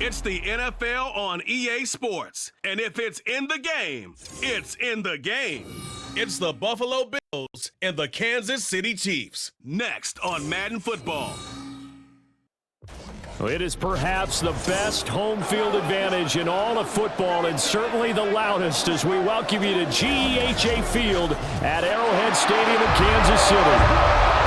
It's the NFL on EA Sports. And if it's in the game, it's in the game. It's the Buffalo Bills and the Kansas City Chiefs. Next on Madden Football. It is perhaps the best home field advantage in all of football, and certainly the loudest, as we welcome you to GEHA Field at Arrowhead Stadium in Kansas City.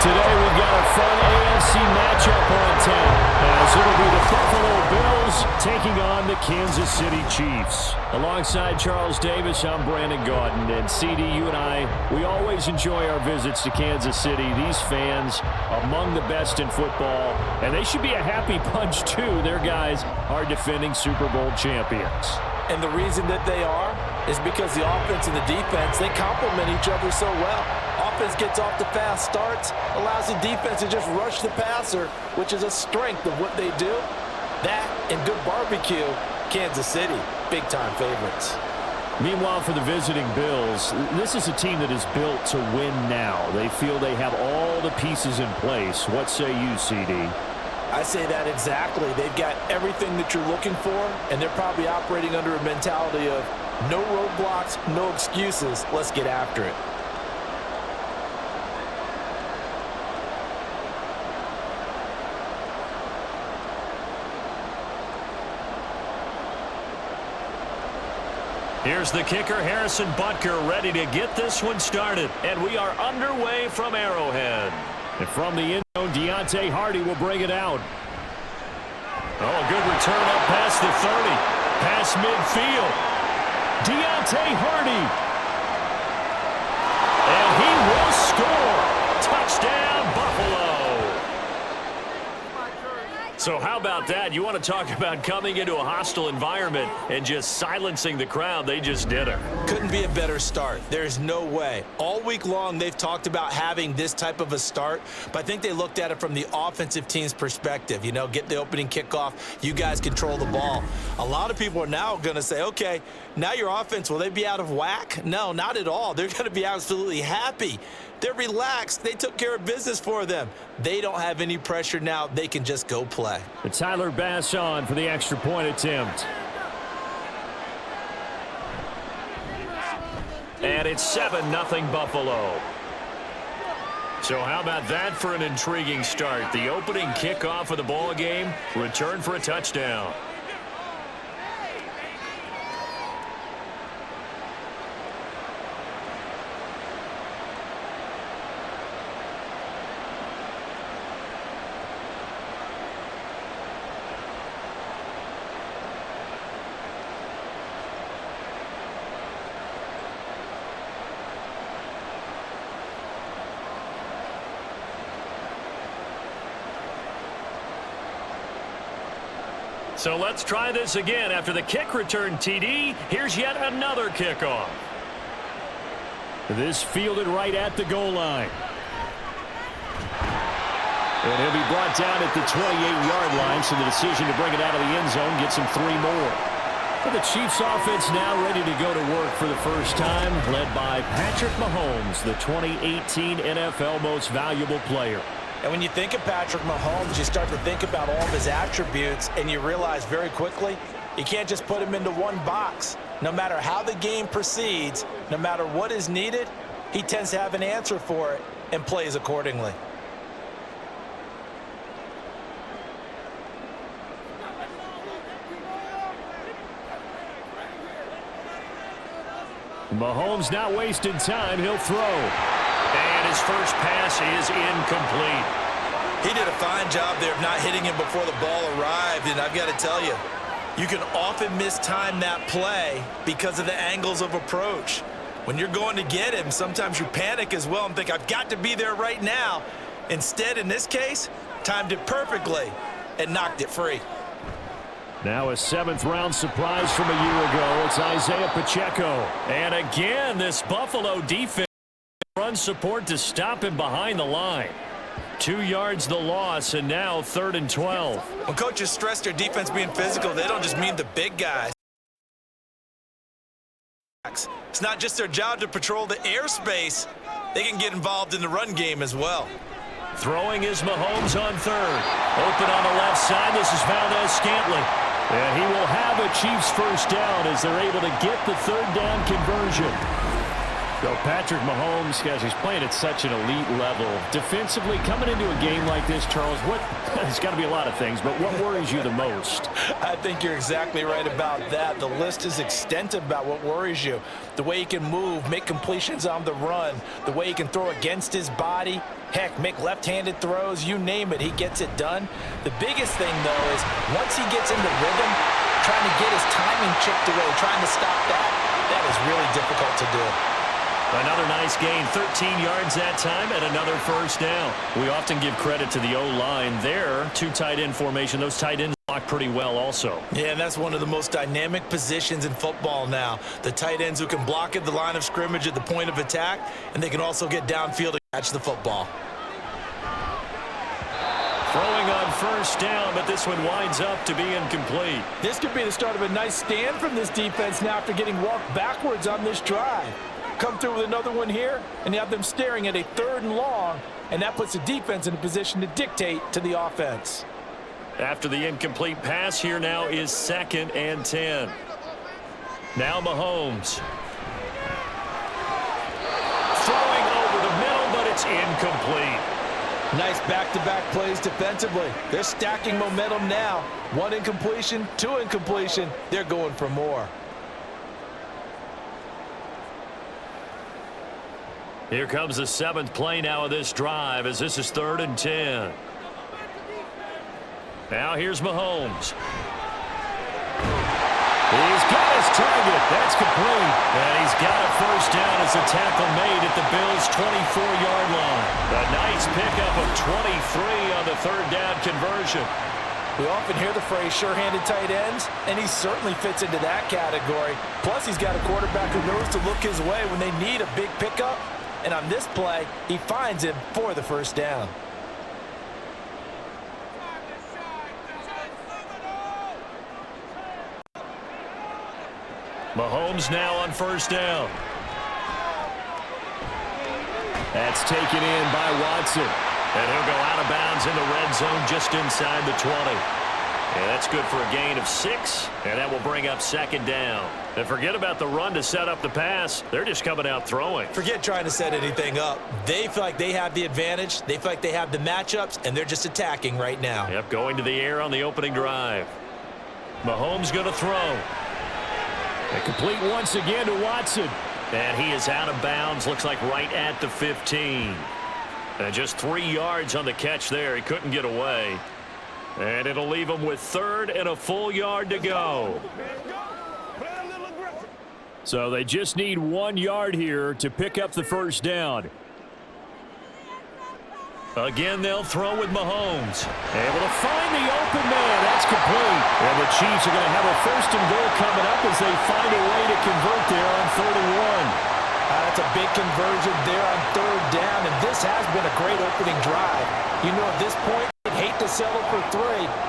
Today we've got a fun AFC matchup on tap, as it'll be the Buffalo Bills taking on the Kansas City Chiefs. Alongside Charles Davis, I'm Brandon Gaudin, and CD, you and I, we always enjoy our visits to Kansas City. These fans, among the best in football, and they should be a happy bunch too. Their guys are defending Super Bowl champions. And the reason that they are is because the offense and the defense, they complement each other so well. Offense gets off the fast starts, allows the defense to just rush the passer, which is a strength of what they do. That and good barbecue, Kansas City, big-time favorites. Meanwhile, for the visiting Bills, this is a team that is built to win now. They feel they have all the pieces in place. What say you, CD? I say that exactly. They've got everything that you're looking for, and they're probably operating under a mentality of no roadblocks, no excuses. Let's get after it. Here's the kicker, Harrison Butker, ready to get this one started. And we are underway from Arrowhead. And from the end zone, Deontay Hardy will bring it out. Oh, a good return up past the 30. Past midfield. Deontay Hardy. And he will score. Touchdown, Buffalo. So how about that? You want to talk about coming into a hostile environment and just silencing the crowd. They just did it. Couldn't be a better start. There's no way. All week long, they've talked about having this type of a start, but I think they looked at it from the offensive team's perspective. You know, get the opening kickoff. You guys control the ball. A lot of people are now going to say, okay, now your offense, will they be out of whack? No, not at all. They're going to be absolutely happy. They're relaxed. They took care of business for them. They don't have any pressure now. They can just go play. And Tyler Bass on for the extra point attempt. And it's 7-0 Buffalo. So how about that for an intriguing start? The opening kickoff of the ball game, return for a touchdown. So let's try this again. After the kick return TD, here's yet another kickoff. This fielded right at the goal line. And he'll be brought down at the 28-yard line, so the decision to bring it out of the end zone gets him 3 more. But the Chiefs offense now ready to go to work for the first time, led by Patrick Mahomes, the 2018 NFL Most Valuable Player. And when you think of Patrick Mahomes, you start to think about all of his attributes, and you realize very quickly, you can't just put him into one box. No matter how the game proceeds, no matter what is needed, he tends to have an answer for it and plays accordingly. Mahomes not wasting time. He'll throw. And his first pass is incomplete. He did a fine job there of not hitting him before the ball arrived, and I've got to tell you, you can often mistime that play because of the angles of approach. When you're going to get him, sometimes you panic as well and think, I've got to be there right now. Instead, in this case, timed it perfectly and knocked it free. Now a 7th-round surprise from a year ago. It's Isaiah Pacheco. And again, this Buffalo defense runs support to stop him behind the line. 2 yards the loss, and now 3rd and 12. When coaches stress their defense being physical, they don't just mean the big guys. It's not just their job to patrol the airspace. They can get involved in the run game as well. Throwing is Mahomes on 3rd. Open on the left side. This is Valdez Scantling. And he will have a Chiefs first down as they're able to get the third down conversion. So Patrick Mahomes, guys, he's playing at such an elite level. Defensively, coming into a game like this, Charles, it's got to be a lot of things, but what worries you the most? I think you're exactly right about that. The list is extensive about what worries you. The way he can move, make completions on the run, the way he can throw against his body, heck, make left-handed throws, you name it, he gets it done. The biggest thing, though, is once he gets into rhythm, trying to get his timing chipped away, trying to stop that is really difficult to do. Another nice gain, 13 yards that time, and another first down. We often give credit to the O-line there. Two tight end formation. Those tight ends block pretty well also. Yeah, and that's one of the most dynamic positions in football now. The tight ends who can block at the line of scrimmage at the point of attack, and they can also get downfield to catch the football. Throwing on first down, but this one winds up to be incomplete. This could be the start of a nice stand from this defense now after getting walked backwards on this drive. Come through with another one here, and you have them staring at a 3rd and long, and that puts the defense in a position to dictate to the offense. After the incomplete pass, here now is 2nd and 10. Now Mahomes. Throwing over the middle, but it's incomplete. Nice back-to-back plays defensively. They're stacking momentum now. 1 incompletion, 2 incompletion. They're going for more. Here comes the 7th play now of this drive as this is 3rd and 10. Now here's Mahomes. He's got his target. That's complete. And he's got a first down as a tackle made at the Bills' 24-yard line. A nice pickup of 23 on the 3rd down conversion. We often hear the phrase sure-handed tight ends, and he certainly fits into that category. Plus, he's got a quarterback who knows to look his way when they need a big pickup. And on this play, he finds him for the first down. Mahomes now on first down. That's taken in by Watson. And he'll go out of bounds in the red zone just inside the 20. And that's good for a gain of 6. And that will bring up 2nd down. And forget about the run to set up the pass. They're just coming out throwing. Forget trying to set anything up. They feel like they have the advantage. They feel like they have the matchups, and they're just attacking right now. Yep, going to the air on the opening drive. Mahomes going to throw. And complete once again to Watson. And he is out of bounds, looks like right at the 15. And just 3 yards on the catch there. He couldn't get away. And it'll leave him with 3rd and a full yard to go. So they just need 1 yard here to pick up the first down. Again, they'll throw with Mahomes. Able to find the open man. That's complete. And the Chiefs are going to have a 1st and goal coming up as they find a way to convert there on 3rd and 1. That's a big conversion there on 3rd down, and this has been a great opening drive. You know, at this point, they'd hate to settle for 3,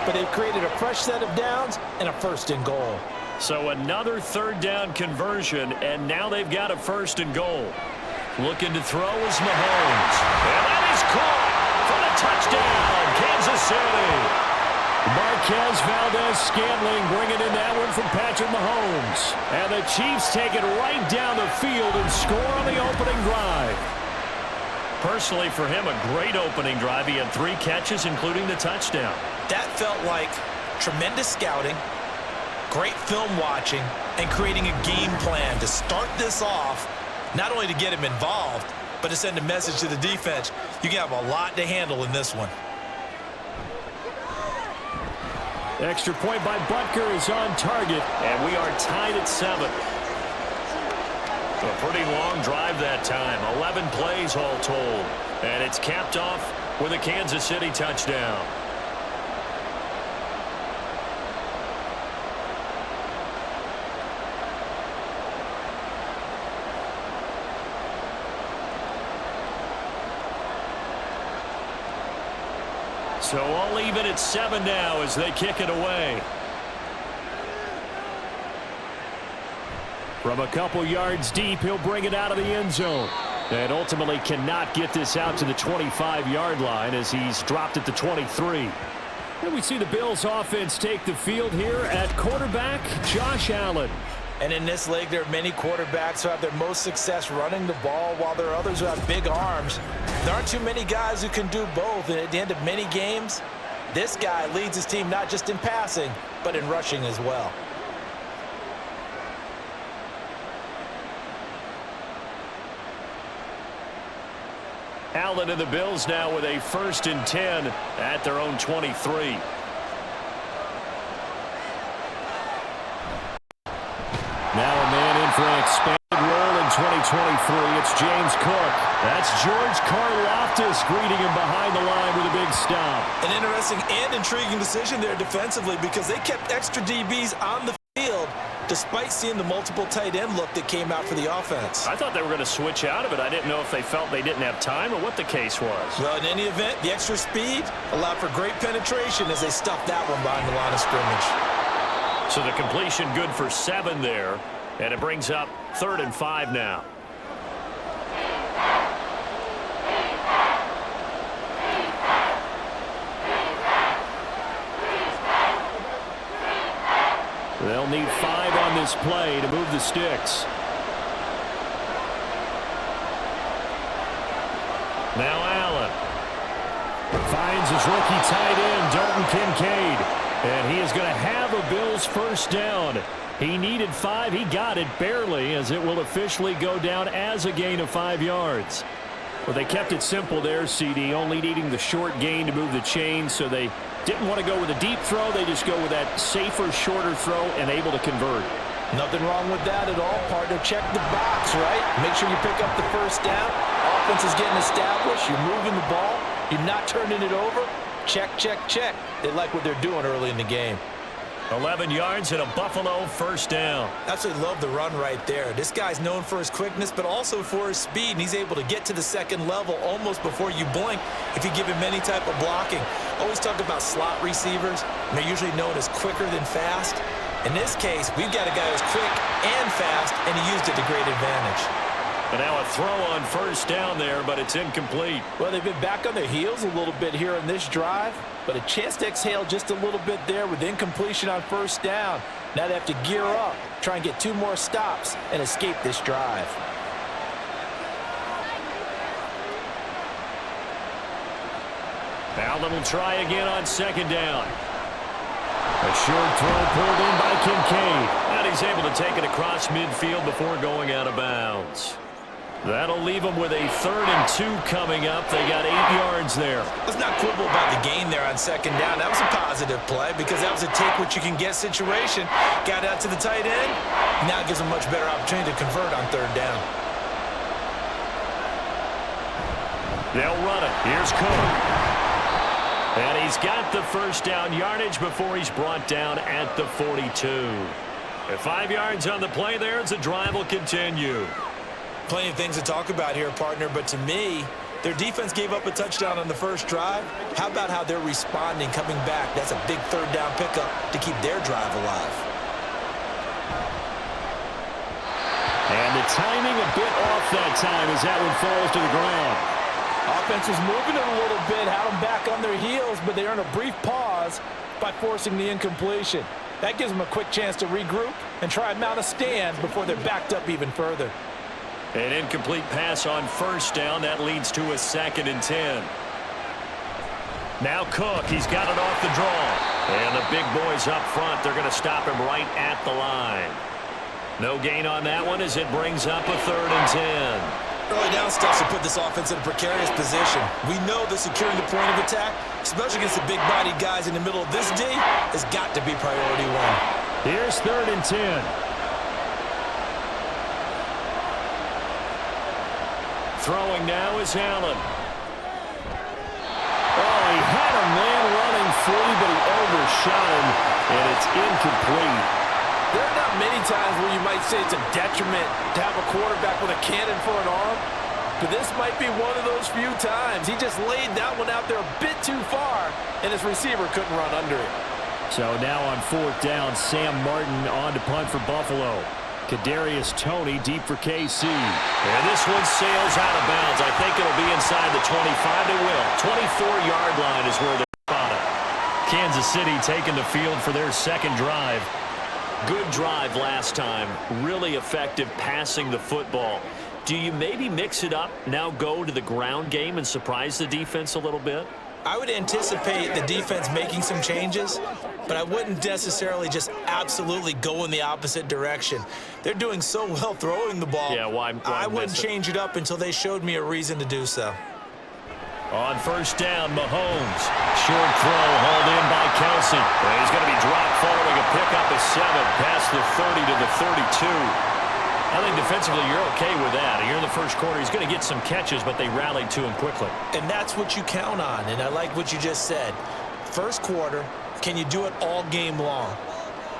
but they've created a fresh set of downs and a 1st and goal. So another 3rd down conversion, and now they've got a 1st and goal. Looking to throw is Mahomes. And that is caught for the touchdown, Kansas City. Marquez Valdez-Scantling bringing in that one from Patrick Mahomes. And the Chiefs take it right down the field and score on the opening drive. Personally, for him, a great opening drive. He had 3 catches, including the touchdown. That felt like tremendous scouting, great film watching, and creating a game plan to start this off, not only to get him involved, but to send a message to the defense. You can have a lot to handle in this one. Extra point by Butker is on target, and we are tied at 7. A pretty long drive that time, 11 plays all told, and it's capped off with a Kansas City touchdown. So all even at 7 now as they kick it away. From a couple yards deep, he'll bring it out of the end zone. And ultimately cannot get this out to the 25-yard line as he's dropped at the 23. And we see the Bills offense take the field here at quarterback, Josh Allen. And in this league, there are many quarterbacks who have their most success running the ball, while there are others who have big arms. There aren't too many guys who can do both, and at the end of many games, this guy leads his team not just in passing, but in rushing as well. Allen and the Bills now with a 1st and 10 at their own 23. Now a man in for an expanded role in 2023. It's James Cook. That's George Karlaftis greeting him behind the line with a big stop. An interesting and intriguing decision there defensively, because they kept extra DBs on the field despite seeing the multiple tight end look that came out for the offense. I thought they were going to switch out of it. I didn't know if they felt they didn't have time or what the case was. Well, in any event, the extra speed allowed for great penetration as they stuffed that one behind the line of scrimmage. So the completion good for 7 there, and it brings up 3rd and 5 now. They'll need 5 on this play to move the sticks. Now Allen finds his rookie tight end, Dalton Kincaid. And he is going to have a Bills 1st down. He needed 5. He got it barely, as it will officially go down as a gain of 5 yards. Well, they kept it simple there, CD, only needing the short gain to move the chain, so they didn't want to go with a deep throw. They just go with that safer, shorter throw and able to convert. Nothing wrong with that at all, partner. Check the box, right? Make sure you pick up the 1st down. Offense is getting established. You're moving the ball. You're not turning it over. Check, check, check. They like what they're doing early in the game. 11 yards and a Buffalo 1st down. Absolutely love the run right there. This guy's known for his quickness, but also for his speed, and he's able to get to the 2nd level almost before you blink if you give him any type of blocking. Always talk about slot receivers, and they're usually known as quicker than fast. In this case, we've got a guy who's quick and fast, and he used it to great advantage. And now a throw on 1st down there, but it's incomplete. Well, they've been back on their heels a little bit here in this drive, but a chance to exhale just a little bit there with incompletion on 1st down. Now they have to gear up, try and get 2 more stops, and escape this drive. Allen will try again on 2nd down. A short throw pulled in by Kincaid. And he's able to take it across midfield before going out of bounds. That'll leave them with a 3rd and 2 coming up. They got 8 yards there. Let's not quibble about the gain there on 2nd down. That was a positive play because that was a take-what-you-can-get situation. Got out to the tight end. Now it gives them a much better opportunity to convert on 3rd down. They'll run it. Here's Cook. And he's got the 1st down yardage before he's brought down at the 42. At 5 yards on the play there, as the drive will continue. Plenty of things to talk about here, partner, but to me, their defense gave up a touchdown on the 1st drive. How about how they're responding, coming back? That's a big 3rd down pickup to keep their drive alive. And the timing a bit off that time as that one falls to the ground. Offense was moving it a little bit, had them back on their heels, but they earn a brief pause by forcing the incompletion. That gives them a quick chance to regroup and try and mount a stand before they're backed up even further. An incomplete pass on 1st down. That leads to a 2nd and 10. Now Cook, he's got it off the draw. And the big boys up front, they're going to stop him right at the line. No gain on that one as it brings up a 3rd and 10. Early down stuff to put this offense in a precarious position. We know that securing the point of attack, especially against the big-bodied guys in the middle of this D, has got to be priority 1. Here's 3rd and 10. Throwing now is Allen. Oh, he had a man running free, but he overshot him, and it's incomplete. There are not many times where you might say it's a detriment to have a quarterback with a cannon for an arm, but this might be one of those few times. He just laid that one out there a bit too far, and his receiver couldn't run under it. So now on 4th down, Sam Martin on to punt for Buffalo. Kadarius Toney deep for KC. And this one sails out of bounds. I think it'll be inside the 25. It will. 24-yard line is where they're spotted. Kansas Kansas City taking the field for their second drive. Good drive last time. Really effective passing the football. Do you maybe mix it up, now go to the ground game and surprise the defense a little bit? I would anticipate the defense making some changes, but I wouldn't necessarily just absolutely go in the opposite direction. They're doing so well throwing the ball. Yeah, why I wouldn't change it up until they showed me a reason to do so. On first down, Mahomes. Short throw hauled in by Kelsey. He's going to be dropped following a pickup of 7 past the 30 to the 32. I think defensively you're okay with that. Here in the first quarter, he's going to get some catches, but they rallied to him quickly. And that's what you count on, and I like what you just said. First quarter, can you do it all game long?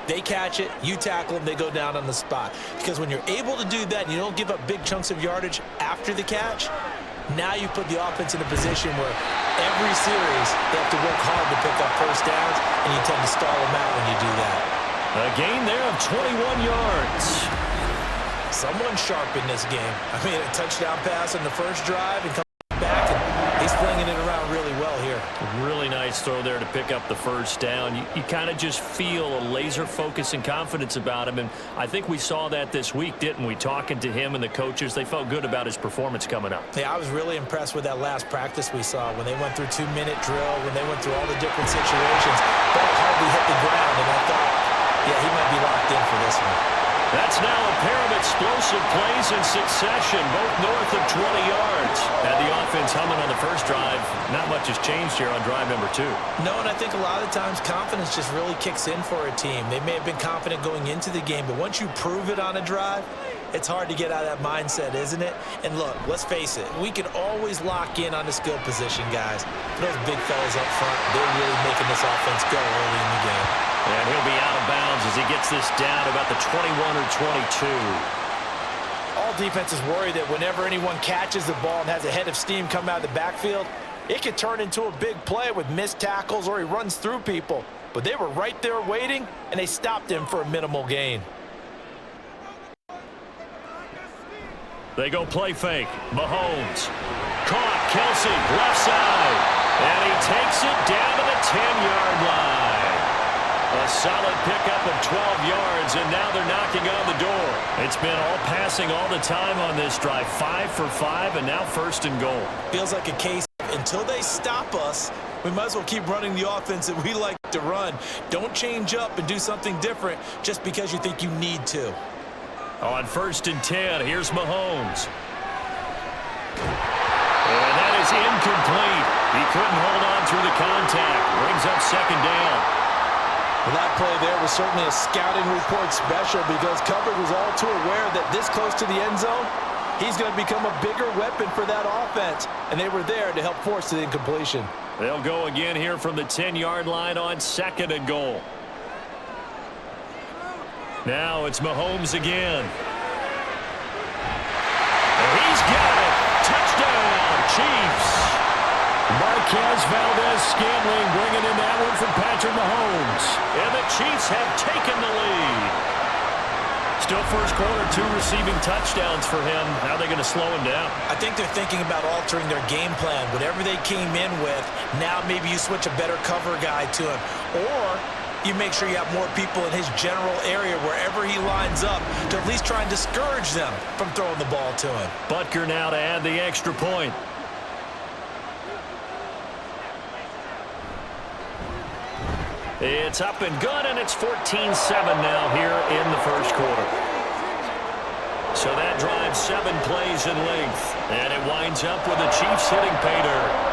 They catch it, you tackle them, they go down on the spot. Because when you're able to do that and you don't give up big chunks of yardage after the catch, now you put the offense in a position where every series they have to work hard to pick up first downs, and you tend to stall them out when you do that. A gain there of 21 yards. Someone sharp in this game. I mean, a touchdown pass on the first drive and come back, and he's flinging it around really well here. Really nice throw there to pick up the first down. You kind of just feel a laser focus and confidence about him, and I think we saw that this week, didn't we? Talking to him and the coaches, they felt good about his performance coming up. Yeah, I was really impressed with that last practice we saw when they went through 2-minute drill, when they went through all the different situations. Ball hardly hit the ground, and I thought, yeah, he might be locked in for this one. That's now a pair of explosive plays in succession, both north of 20 yards. Had the offense humming on the first drive. Not much has changed here on drive number 2. No, and I think a lot of times confidence just really kicks in for a team. They may have been confident going into the game, but once you prove it on a drive, it's hard to get out of that mindset, isn't it? And look, let's face it, we can always lock in on the skill position, guys. But those big fellas up front, they're really making this offense go early in the game. And he'll be out of bounds as he gets this down about the 21 or 22. All defenses worry that whenever anyone catches the ball and has a head of steam come out of the backfield, it can turn into a big play with missed tackles or he runs through people. But they were right there waiting, and they stopped him for a minimal gain. They go play fake. Mahomes. Caught. Kelsey, left side. And he takes it down to the 10-yard line. A solid pickup of 12 yards, and now they're knocking on the door. It's been all passing all the time on this drive. 5 for 5, and now first and goal. Feels like a case until they stop us, we might as well keep running the offense that we like to run. Don't change up and do something different just because you think you need to. On first and 10, here's Mahomes. And that is incomplete. He couldn't hold on through the contact. Brings up second down. Well, that play there was certainly a scouting report special because coverage was all too aware that this close to the end zone, he's going to become a bigger weapon for that offense. And they were there to help force the incompletion. They'll go again here from the 10-yard line on second and goal. Now it's Mahomes again. And he's got it. Touchdown, Chiefs. Marquez Valdez-Scantling bringing in that one from Patrick Mahomes. And the Chiefs have taken the lead. Still first quarter, 2 receiving touchdowns for him. How are they going to slow him down? I think they're thinking about altering their game plan. Whatever they came in with, now maybe you switch a better cover guy to him. Or you make sure you have more people in his general area wherever he lines up to at least try and discourage them from throwing the ball to him. Butker now to add the extra point. It's up and good, and it's 14-7 now here in the first quarter. So that drives 7 plays in length, and it winds up with the Chiefs hitting pay dirt.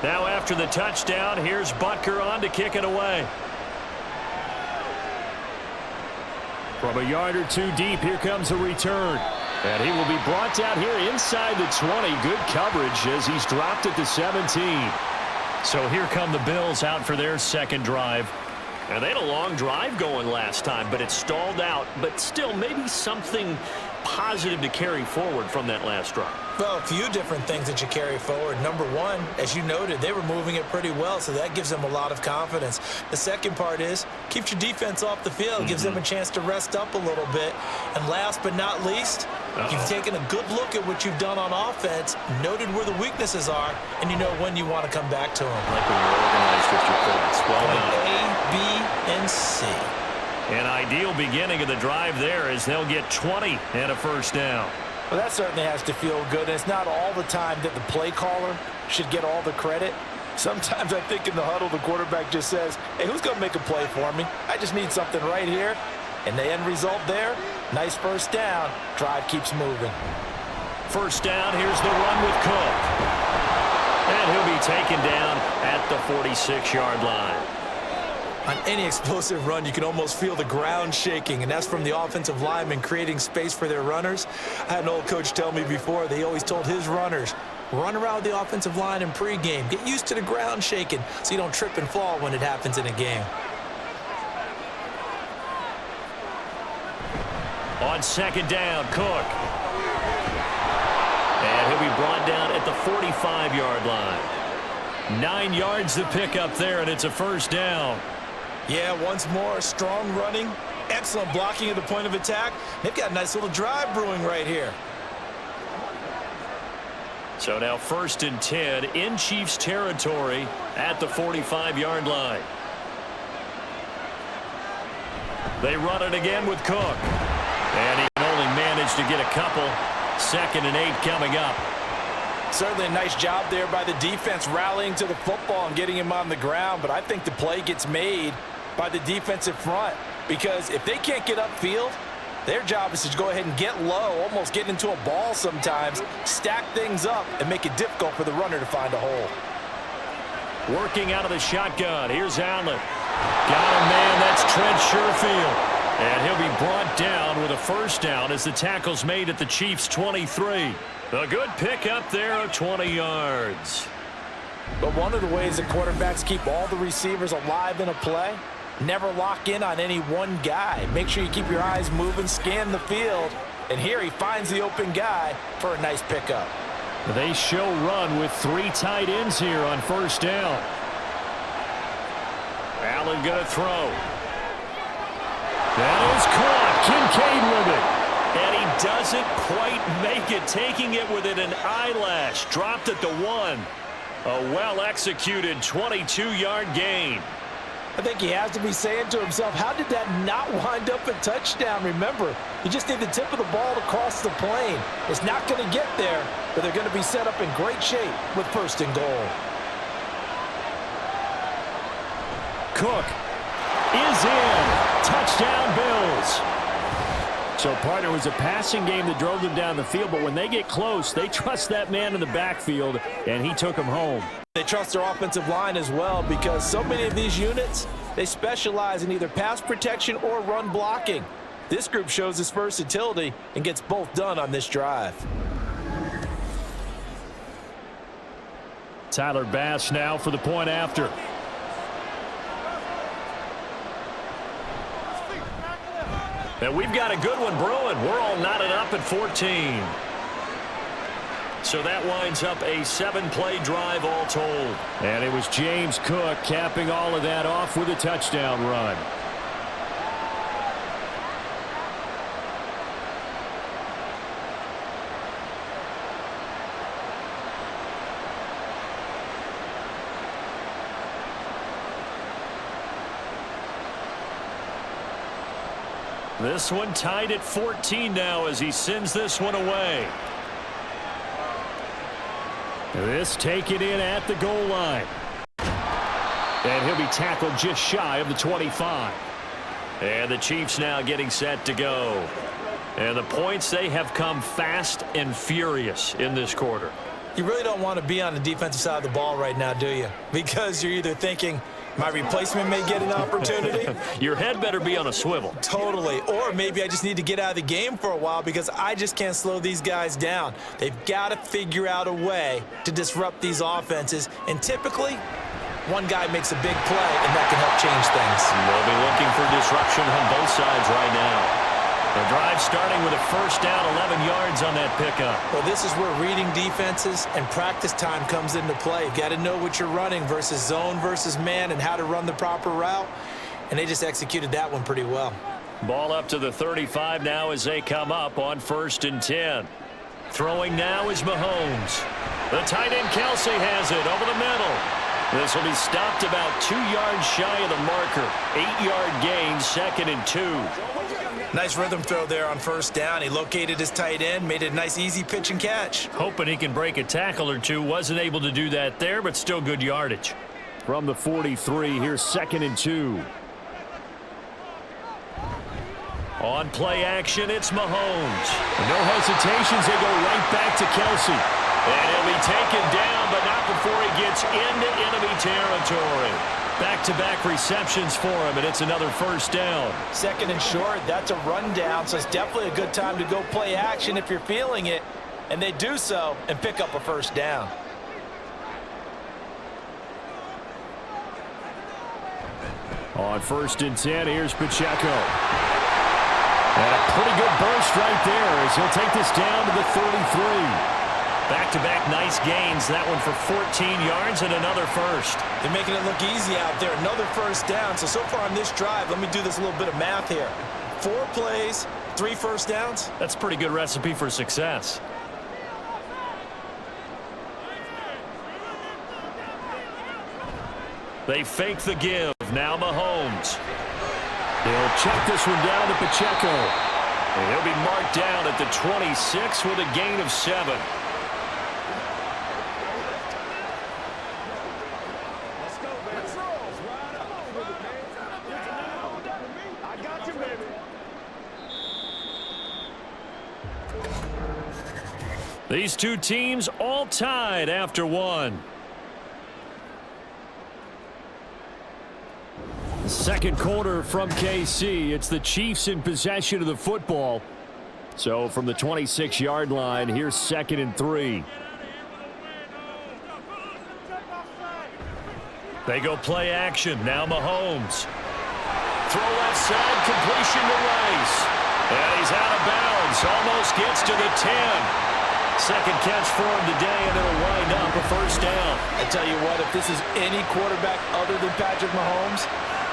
Now after the touchdown, here's Butker on to kick it away. From a yard or 2 deep, here comes a return. And he will be brought down here inside the 20. Good coverage as he's dropped at the 17. So here come the Bills out for their second drive. And they had a long drive going last time, but it stalled out. But still, maybe something positive to carry forward from that last drive. Well, a few different things that you carry forward. Number one, as you noted, they were moving it pretty well, so that gives them a lot of confidence. The second part is keeps your defense off the field, gives them a chance to rest up a little bit. And last but not least, you've taken a good look at what you've done on offense, noted where the weaknesses are, and you know when you want to come back to them. Like when you're organized with your points. Well done. A, B, and C. An ideal beginning of the drive there as they'll get 20 and a first down. Well, that certainly has to feel good. And it's not all the time that the play caller should get all the credit. Sometimes I think in the huddle, the quarterback just says, hey, who's going to make a play for me? I just need something right here. And the end result there, nice first down. Drive keeps moving. First down, here's the run with Cook. And he'll be taken down at the 46-yard line. On any explosive run, you can almost feel the ground shaking, and that's from the offensive linemen creating space for their runners. I had an old coach tell me before, they always told his runners, run around the offensive line in pregame. Get used to the ground shaking so you don't trip and fall when it happens in a game. On second down, Cook. And he'll be brought down at the 45-yard line. 9 yards to pick up there, and it's a first down. Yeah, once more, strong running, excellent blocking at the point of attack. They've got a nice little drive brewing right here. So now 1st and 10 in Chiefs territory at the 45-yard line. They run it again with Cook. And he can only manage to get a couple. 2nd and 8 coming up. Certainly a nice job there by the defense rallying to the football and getting him on the ground. But I think the play gets made by the defensive front, because if they can't get upfield, their job is to go ahead and get low, almost get into a ball sometimes, stack things up, and make it difficult for the runner to find a hole. Working out of the shotgun. Here's Allen. Got him, man. That's Trent Sherfield. And he'll be brought down with a first down as the tackle's made at the Chiefs' 23. A good pickup there of 20 yards. But one of the ways that quarterbacks keep all the receivers alive in a play, never lock in on any one guy. Make sure you keep your eyes moving, scan the field, and here he finds the open guy for a nice pickup. They show run with 3 tight ends here on first down. Allen going to throw. That is caught. Kincaid with it. And he doesn't quite make it, taking it within an eyelash. Dropped at the 1. A well-executed 22-yard gain. I think he has to be saying to himself, how did that not wind up a touchdown? Remember, you just need the tip of the ball to cross the plane. It's not going to get there, but they're going to be set up in great shape with 1st and goal. Cook is in. Touchdown, Bills. So, partner, it was a passing game that drove them down the field, but when they get close, they trust that man in the backfield, and he took him home. They trust their offensive line as well, because so many of these units, they specialize in either pass protection or run blocking. This group shows its versatility and gets both done on this drive. Tyler Bass now for the point after. And we've got a good one brewing. We're all knotted up at 14. So that winds up a 7-play drive all told. And it was James Cook capping all of that off with a touchdown run. This one tied at 14 now as he sends this one away. This taken in at the goal line. And he'll be tackled just shy of the 25. And the Chiefs now getting set to go. And the points, they have come fast and furious in this quarter. You really don't want to be on the defensive side of the ball right now, do you? Because you're either thinking, my replacement may get an opportunity. Your head better be on a swivel. Totally. Or maybe I just need to get out of the game for a while because I just can't slow these guys down. They've got to figure out a way to disrupt these offenses. And typically, one guy makes a big play, and that can help change things. They'll be looking for disruption on both sides right now. The drive starting with a first down, 11 yards on that pickup. Well, this is where reading defenses and practice time comes into play. You've got to know what you're running versus zone versus man and how to run the proper route. And they just executed that one pretty well. Ball up to the 35 now as they come up on 1st and 10. Throwing now is Mahomes. The tight end Kelsey has it over the middle. This will be stopped about 2 yards shy of the marker. 8-yard gain, 2nd and 2. Nice rhythm throw there on first down. He located his tight end, made it a nice easy pitch and catch. Hoping he can break a tackle or two. Wasn't able to do that there, but still good yardage. From the 43, here's 2nd and 2. On play action, it's Mahomes. No hesitations, they go right back to Kelsey. And he'll be taken down, but not before he gets into enemy territory. Back-to-back receptions for him, and it's another first down. 2nd and short, that's a rundown, so it's definitely a good time to go play action if you're feeling it. And they do so and pick up a first down. On 1st and 10, here's Pacheco. And a pretty good burst right there as he'll take this down to the 33. Back-to-back nice gains. That one for 14 yards and another first. They're making it look easy out there. Another first down. So far on this drive, let me do this little bit of math here. 4 plays, 3 first downs. That's a pretty good recipe for success. They fake the give. Now Mahomes. He'll check this one down to Pacheco. And he'll be marked down at the 26 with a gain of 7. These two teams all tied after one. Second quarter from KC. It's the Chiefs in possession of the football. So from the 26-yard line, here's 2nd and 3. They go play action. Now Mahomes. Throw left side, completion to Rice. And he's out of bounds. Almost gets to the 10. Second catch for him today, and it'll wind up a first down. I tell you what, if this is any quarterback other than Patrick Mahomes,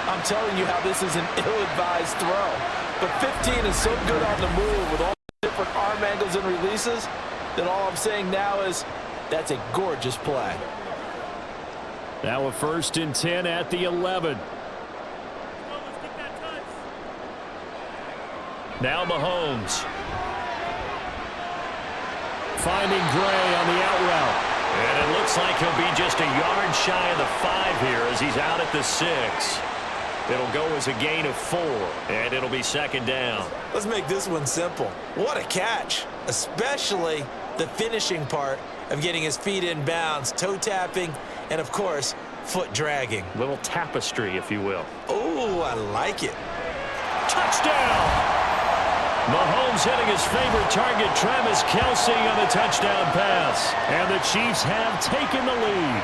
I'm telling you how this is an ill-advised throw. But 15 is so good on the move with all the different arm angles and releases that all I'm saying now is that's a gorgeous play. Now a 1st and 10 at the 11. Now Mahomes. Finding Gray on the out route. And it looks like he'll be just a yard shy of the 5 here as he's out at the 6. It'll go as a gain of 4, and it'll be 2nd down. Let's make this one simple. What a catch, especially the finishing part of getting his feet in bounds, toe tapping, and of course, foot dragging. Little tapestry, if you will. Oh, I like it. Touchdown! Mahomes hitting his favorite target, Travis Kelce, on the touchdown pass. And the Chiefs have taken the lead.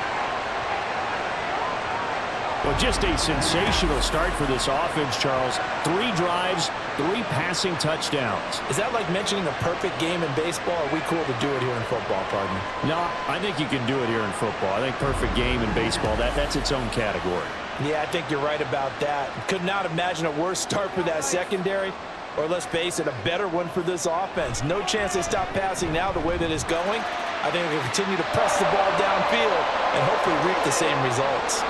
Well, just a sensational start for this offense, Charles. 3 drives, 3 passing touchdowns. Is that like mentioning a perfect game in baseball? Or are we cool to do it here in football, pardon me? No, I think you can do it here in football. I think perfect game in baseball, that's its own category. Yeah, I think you're right about that. Could not imagine a worse start for that secondary. Or let's face it, a better one for this offense. No chance they stop passing now the way that it's going. I think they'll continue to press the ball downfield and hopefully reap the same results.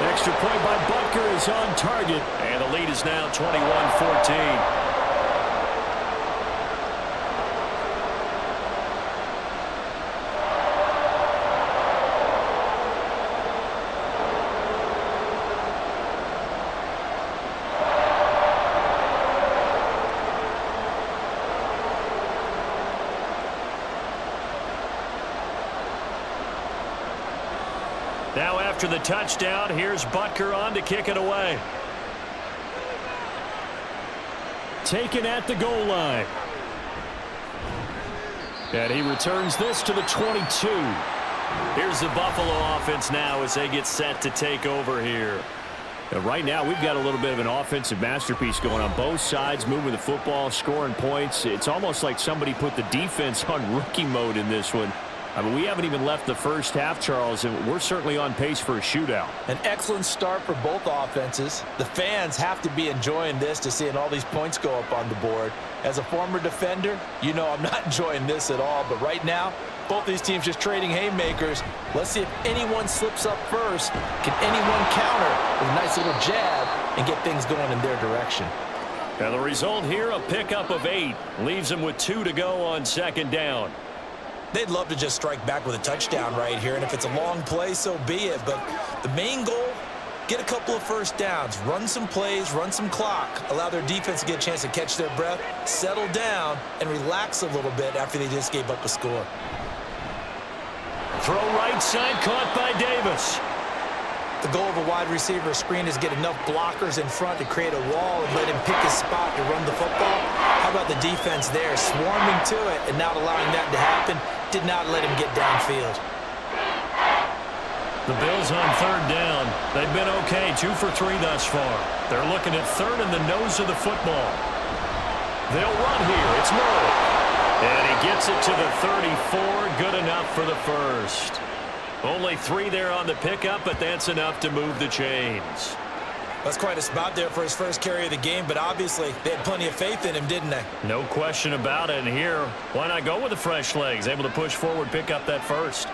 Extra point by Butker is on target. And the lead is now 21-14. Now after the touchdown, here's Butker on to kick it away. Taken at the goal line. And he returns this to the 22. Here's the Buffalo offense now as they get set to take over here. And right now, we've got a little bit of an offensive masterpiece going on both sides, moving the football, scoring points. It's almost like somebody put the defense on rookie mode in this one. I mean, we haven't even left the first half, Charles, and we're certainly on pace for a shootout. An excellent start for both offenses. The fans have to be enjoying this to seeing all these points go up on the board. As a former defender, you know I'm not enjoying this at all, but right now, both these teams just trading haymakers. Let's see if anyone slips up first. Can anyone counter with a nice little jab and get things going in their direction? Now the result here, a pickup of 8. Leaves them with 2 to go on second down. They'd love to just strike back with a touchdown right here, and if it's a long play, so be it. But the main goal, get a couple of first downs, run some plays, run some clock, allow their defense to get a chance to catch their breath, settle down, and relax a little bit after they just gave up a score. Throw right side, caught by Davis. The goal of a wide receiver screen is get enough blockers in front to create a wall and let him pick his spot to run the football. How about the defense there, swarming to it and not allowing that to happen? Did not let him get downfield. The Bills on third down. They've been okay, 2 for 3 thus far. They're looking at third in the nose of the football. They'll run here. It's Murray. And he gets it to the 34. Good enough for the first. Only 3 there on the pickup, but that's enough to move the chains. That's quite a spot there for his first carry of the game, but obviously they had plenty of faith in him, didn't they? No question about it. And here, why not go with the fresh legs? Able to push forward, pick up that first.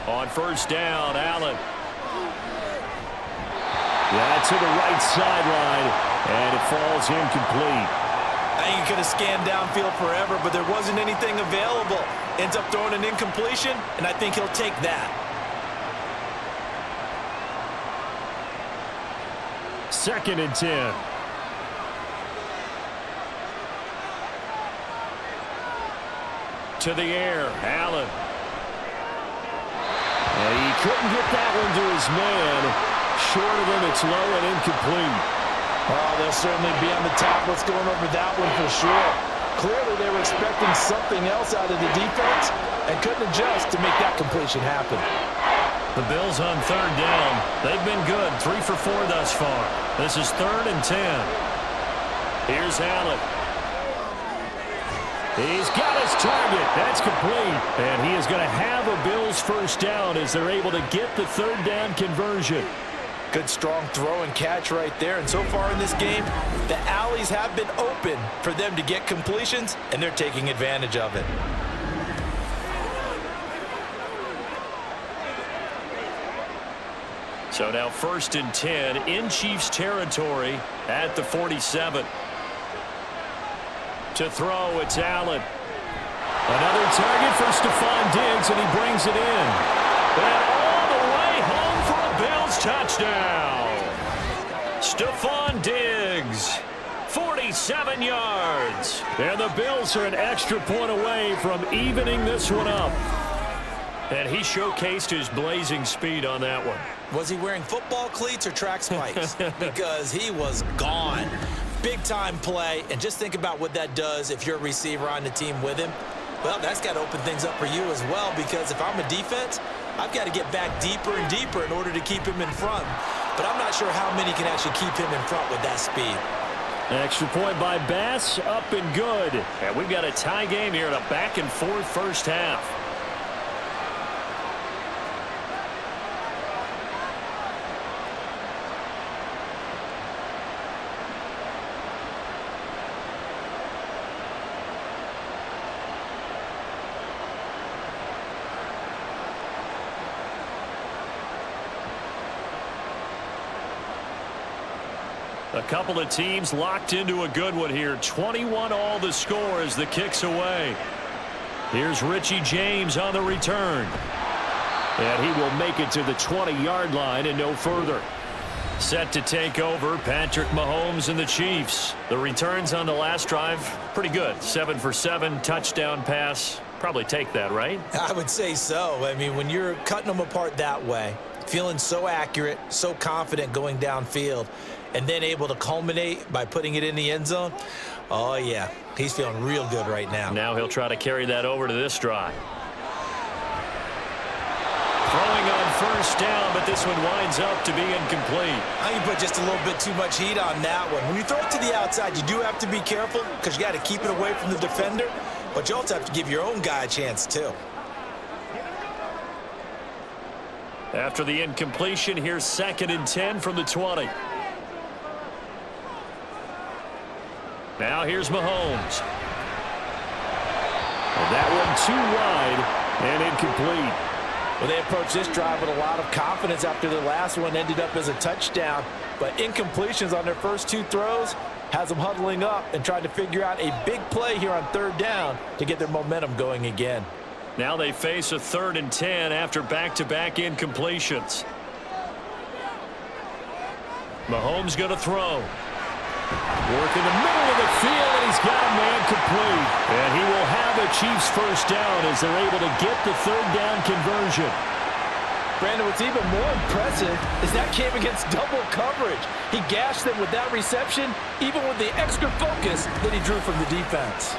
On first down, Allen. Yeah, to the right sideline, and it falls incomplete. I think he could have scanned downfield forever, but there wasn't anything available. Ends up throwing an incompletion, and I think he'll take that. Second and 10. To the air, Allen. And he couldn't get that one to his man. Short of him, it's low and incomplete. Oh, they'll certainly be on the tablets going over that one for sure. Clearly, they were expecting something else out of the defense and couldn't adjust to make that completion happen. The Bills on third down. They've been good, 3 for 4 thus far. This is 3rd and 10. Here's Allen. He's got his target. That's complete. And he is going to have a Bills first down as they're able to get the third down conversion. Good, strong throw and catch right there. And so far in this game, the alleys have been open for them to get completions, and they're taking advantage of it. So now 1st and 10 in Chiefs territory at the 47. To throw, it's Allen. Another target for Stephon Diggs, and he brings it in. And all the way home for a Bills touchdown. Stephon Diggs, 47 yards. And the Bills are an extra point away from evening this one up. And he showcased his blazing speed on that one. Was he wearing football cleats or track spikes? Because he was gone. Big-time play, and just think about what that does if you're a receiver on the team with him. Well, that's got to open things up for you as well, because if I'm a defense, I've got to get back deeper and deeper in order to keep him in front. But I'm not sure how many can actually keep him in front with that speed. Extra point by Bass, up and good. And we've got a tie game here in a back-and-forth first half. A couple of teams locked into a good one here. 21 all the score as the kick's away. Here's Richie James on the return. And he will make it to the 20-yard line and no further. Set to take over, Patrick Mahomes and the Chiefs. The returns on the last drive, pretty good. 7 for 7, touchdown pass. Probably take that, right? I would say so. I mean, when you're cutting them apart that way, feeling so accurate, so confident going downfield, and then able to culminate by putting it in the end zone. Oh, yeah, he's feeling real good right now. Now he'll try to carry that over to this drive. Throwing on first down, but this one winds up to be incomplete. I think you put just a little bit too much heat on that one. When you throw it to the outside, you do have to be careful because you got to keep it away from the defender, but you also have to give your own guy a chance too. After the incompletion, here's 2nd and 10 from the 20. Now here's Mahomes. And that one too wide and incomplete. Well, they approached this drive with a lot of confidence after their last one ended up as a touchdown. But incompletions on their first 2 throws has them huddling up and trying to figure out a big play here on 3rd down to get their momentum going again. Now they face a 3rd and 10 after back-to-back incompletions. Mahomes going to throw. Work in the middle of the field, and he's got a man complete. And he will have a Chiefs first down as they're able to get the 3rd down conversion. Brandon, what's even more impressive is that came against double coverage. He gashed them with that reception, even with the extra focus that he drew from the defense.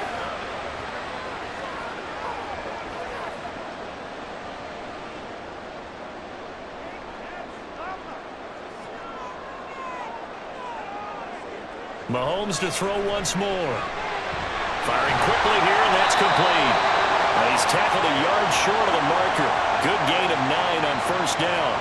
Mahomes to throw once more. Firing quickly here, and that's complete. And he's tackled a yard short of the marker. Good gain of 9 on first down.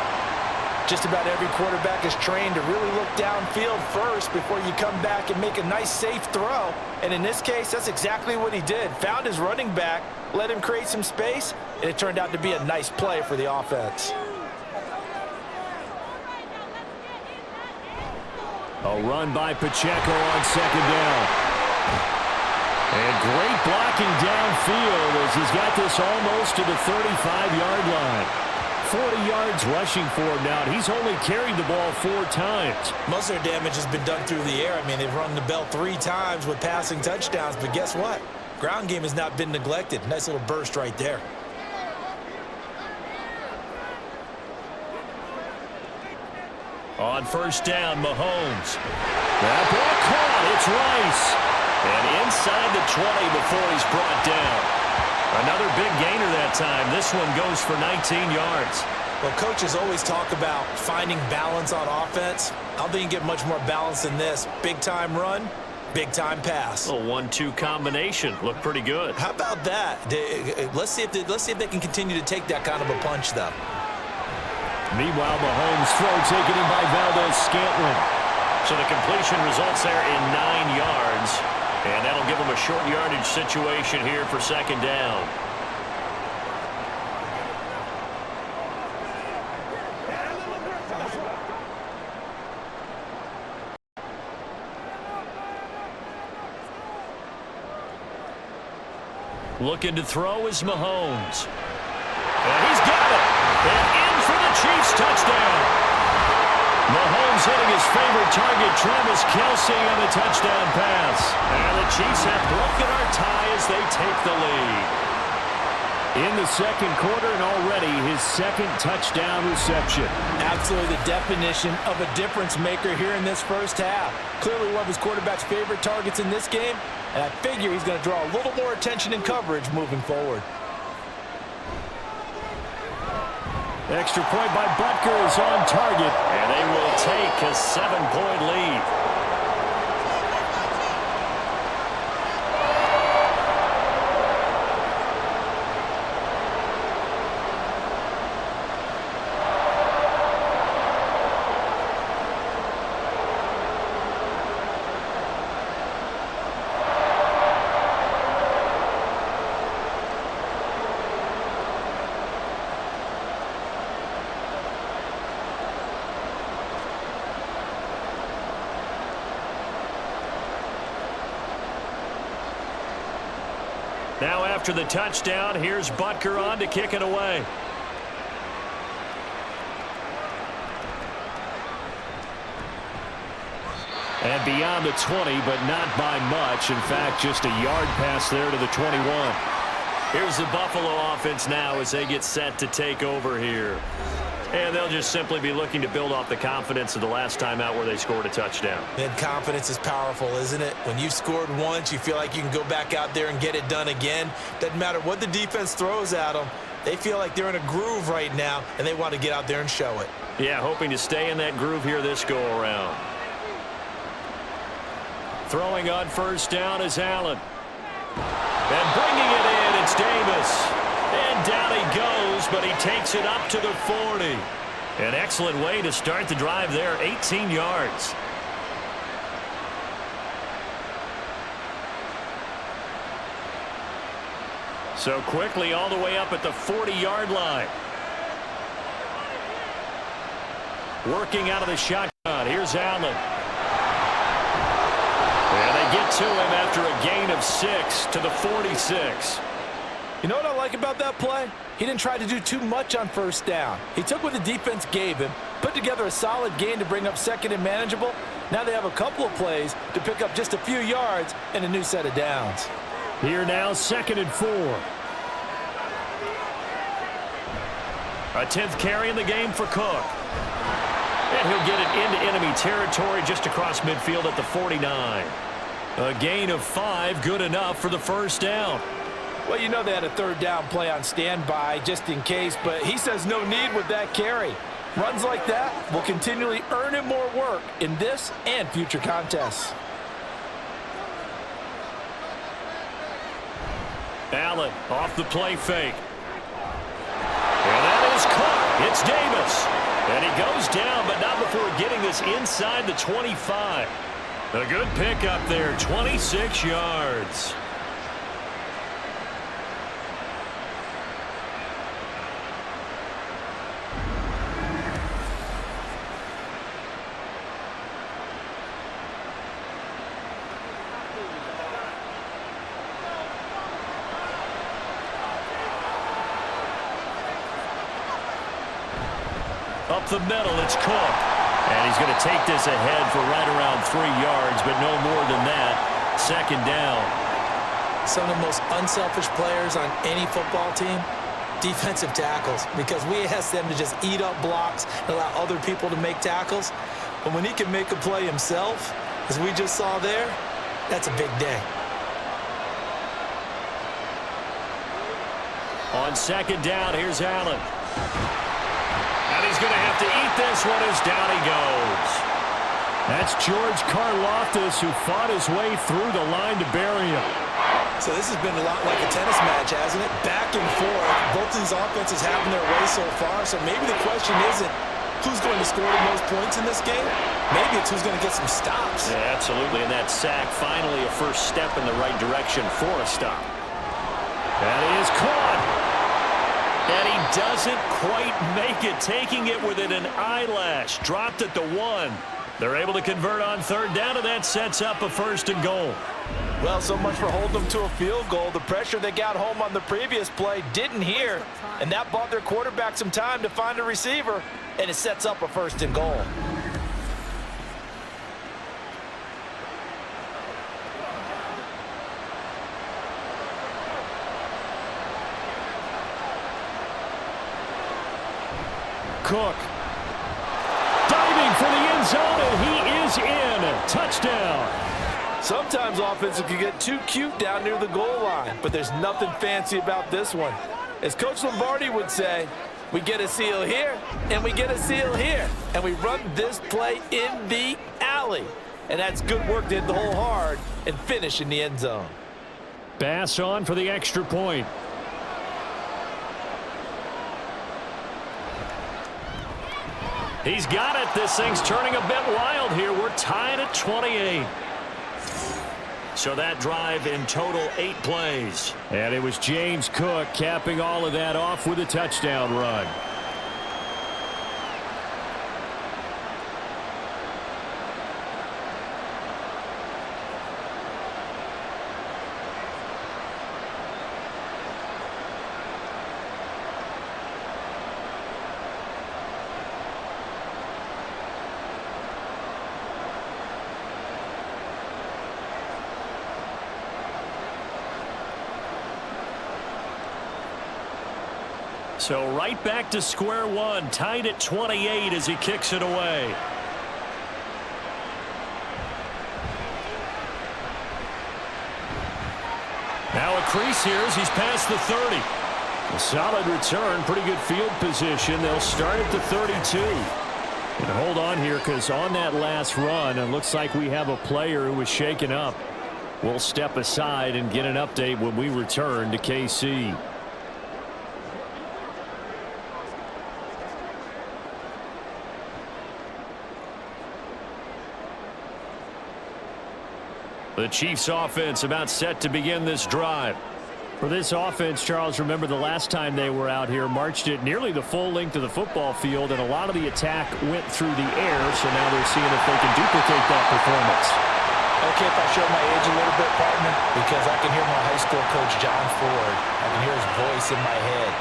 Just about every quarterback is trained to really look downfield first before you come back and make a nice, safe throw. And in this case, that's exactly what he did. Found his running back, let him create some space, and it turned out to be a nice play for the offense. A run by Pacheco on 2nd down. And great blocking downfield as he's got this almost to the 35-yard line. 40 yards rushing for him now. He's only carried the ball 4 times. Most of their damage has been done through the air. I mean, they've rung the bell 3 times with passing touchdowns, but guess what? Ground game has not been neglected. Nice little burst right there. On first down, Mahomes. That ball caught. It's Rice. And inside the 20 before he's brought down. Another big gainer that time. This one goes for 19 yards. Well, coaches always talk about finding balance on offense. I don't think you can get much more balance than this. Big-time run, big-time pass. A 1-2 combination. Looked pretty good. How about that? Let's see if they can continue to take that kind of a punch, though. Meanwhile, Mahomes' throw taken in by Valdes-Scantling. So the completion results there in 9 yards. And that'll give them a short yardage situation here for 2nd down. Looking to throw is Mahomes. And he's got it. And in for the Chiefs touchdown. Mahomes hitting his favorite target, Travis Kelce, on the touchdown pass. And the Chiefs have broken our tie as they take the lead. In the 2nd quarter, and already his 2nd touchdown reception. Absolutely the definition of a difference maker here in this first half. Clearly one of his quarterback's favorite targets in this game, and I figure he's going to draw a little more attention and coverage moving forward. Extra point by Butker is on target, and they will take a 7-point lead. Now after the touchdown, here's Butker on to kick it away. And beyond the 20, but not by much. In fact, just a yard pass there to the 21. Here's the Buffalo offense now as they get set to take over here. And they'll just simply be looking to build off the confidence of the last time out where they scored a touchdown. And confidence is powerful, isn't it? When you've scored once, you feel like you can go back out there and get it done again. Doesn't matter what the defense throws at them. They feel like they're in a groove right now, and they want to get out there and show it. Yeah, hoping to stay in that groove here this go-around. Throwing on first down is Allen. And bringing it in, it's Davis. And down he goes, but he takes it up to the 40. An excellent way to start the drive there, 18 yards. So quickly all the way up at the 40-yard line. Working out of the shotgun. Here's Allen. And they get to him after a gain of 6 to the 46. You know what I like about that play? He didn't try to do too much on first down. He took what the defense gave him, put together a solid gain to bring up second and manageable. Now they have a couple of plays to pick up just a few yards and a new set of downs. Here now, 2nd and 4. A 10th carry in the game for Cook. And he'll get it into enemy territory just across midfield at the 49. A gain of 5, good enough for the first down. Well, you know they had a third down play on standby just in case, but he says no need with that carry. Runs like that will continually earn him more work in this and future contests. Allen off the play fake. And that is caught. It's Davis. And he goes down, but not before getting this inside the 25. A good pickup there, 26 yards. Up the middle, it's Cook. And he's going to take this ahead for right around 3 yards, but no more than that. 2nd down. Some of the most unselfish players on any football team, defensive tackles, because we ask them to just eat up blocks and allow other people to make tackles. But when he can make a play himself, as we just saw there, that's a big day. On 2nd down, here's Allen. And he's going to have to eat this one as down he goes. That's George Karlaftis, who fought his way through the line to bury him. So this has been a lot like a tennis match, hasn't it? Back and forth. Both of these offenses having their way so far. So maybe the question isn't who's going to score the most points in this game. Maybe it's who's going to get some stops. Yeah, absolutely. And that sack, finally a first step in the right direction for a stop. That is caught. And he doesn't quite make it, taking it within an eyelash. Dropped at the 1. They're able to convert on 3rd down, and that sets up a 1st and goal. Well, so much for holding them to a field goal. The pressure they got home on the previous play didn't hear, and that bought their quarterback some time to find a receiver, and it sets up a 1st and goal. Cook diving for the end zone, and he is in. Touchdown. Sometimes offenses can get too cute down near the goal line, but there's nothing fancy about this one. As Coach Lombardi would say, we get a seal here, and we get a seal here, and we run this play in the alley. And that's good work to hit the hole hard and finish in the end zone. Bass on for the extra point. He's got it. This thing's turning a bit wild here. We're tied at 28. So that drive in total 8 plays. And it was James Cook capping all of that off with a touchdown run. So right back to square one, tied at 28 as he kicks it away. Now a crease here as he's past the 30. A solid return, pretty good field position. They'll start at the 32. And hold on here because on that last run, it looks like we have a player who was shaken up. We'll step aside and get an update when we return to KC. The Chiefs offense about set to begin this drive. For this offense, Charles, remember the last time they were out here, marched it nearly the full length of the football field, and a lot of the attack went through the air, so now they're seeing if they can duplicate that performance. Okay, if I show my age a little bit, partner, because I can hear my high school coach, John Ford. I can hear his voice in my head.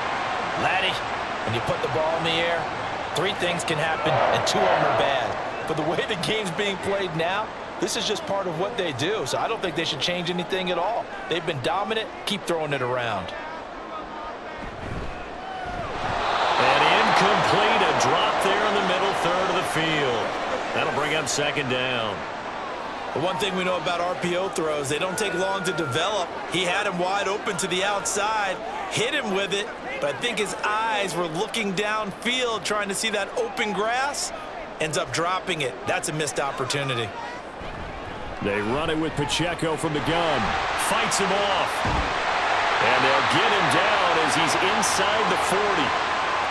Laddie, when you put the ball in the air, 3 things can happen, and 2 of them are bad. But the way the game's being played now, this is just part of what they do, so I don't think they should change anything at all. They've been dominant. Keep throwing it around. And incomplete, a drop there in the middle third of the field. That'll bring up second down. The one thing we know about RPO throws, they don't take long to develop. He had him wide open to the outside, hit him with it, but I think his eyes were looking downfield trying to see that open grass. Ends up dropping it. That's a missed opportunity. They run it with Pacheco from the gun. Fights him off. And they'll get him down as he's inside the 40.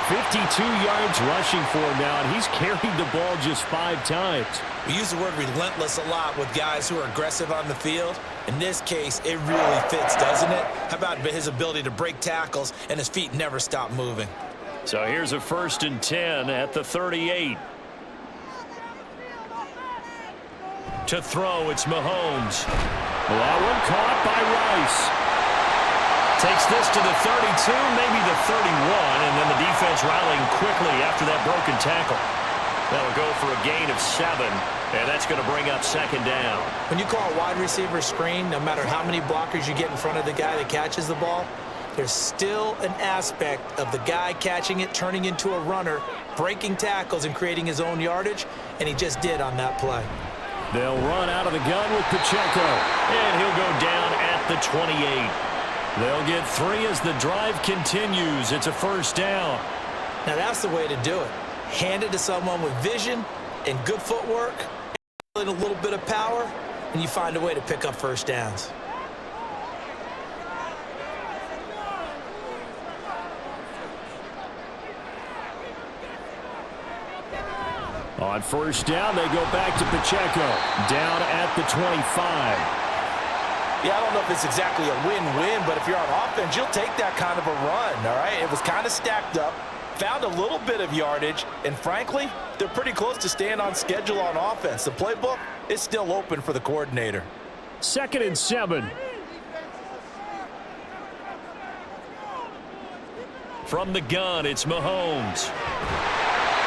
52 yards rushing for him now, and he's carried the ball just 5 times. We use the word relentless a lot with guys who are aggressive on the field. In this case, it really fits, doesn't it? How about his ability to break tackles and his feet never stop moving? So here's a 1st and 10 at the 38. To throw, it's Mahomes. Well, that one caught by Rice. Takes this to the 32, maybe the 31, and then the defense rallying quickly after that broken tackle. That'll go for a gain of 7, and that's going to bring up second down. When you call a wide receiver screen, no matter how many blockers you get in front of the guy that catches the ball, there's still an aspect of the guy catching it, turning into a runner, breaking tackles and creating his own yardage, and he just did on that play. They'll run out of the gun with Pacheco, and he'll go down at the 28. They'll get 3 as the drive continues. It's a 1st down. Now that's the way to do it. Hand it to someone with vision and good footwork and a little bit of power, and you find a way to pick up 1st downs. On 1st down, they go back to Pacheco, down at the 25. Yeah, I don't know if it's exactly a win-win, but if you're on offense, you'll take that kind of a run, all right? It was kind of stacked up, found a little bit of yardage, and frankly, they're pretty close to staying on schedule on offense. The playbook is still open for the coordinator. 2nd and 7. From the gun, it's Mahomes.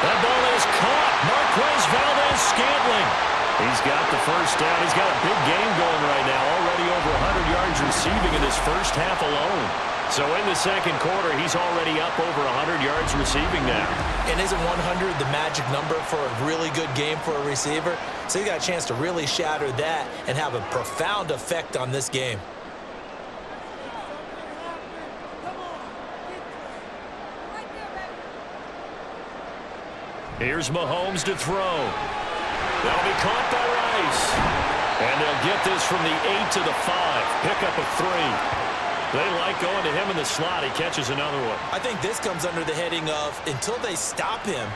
That ball is caught. Marquez Valdes-Scantling. He's got the 1st down. He's got a big game going right now. Already over 100 yards receiving in his first half alone. So in the 2nd quarter, he's already up over 100 yards receiving now. And isn't 100 the magic number for a really good game for a receiver? So he got a chance to really shatter that and have a profound effect on this game. Here's Mahomes to throw. That'll be caught by Rice. And they'll get this from the 8 to the 5. Pickup of 3. They like going to him in the slot. He catches another one. I think this comes under the heading of until they stop him,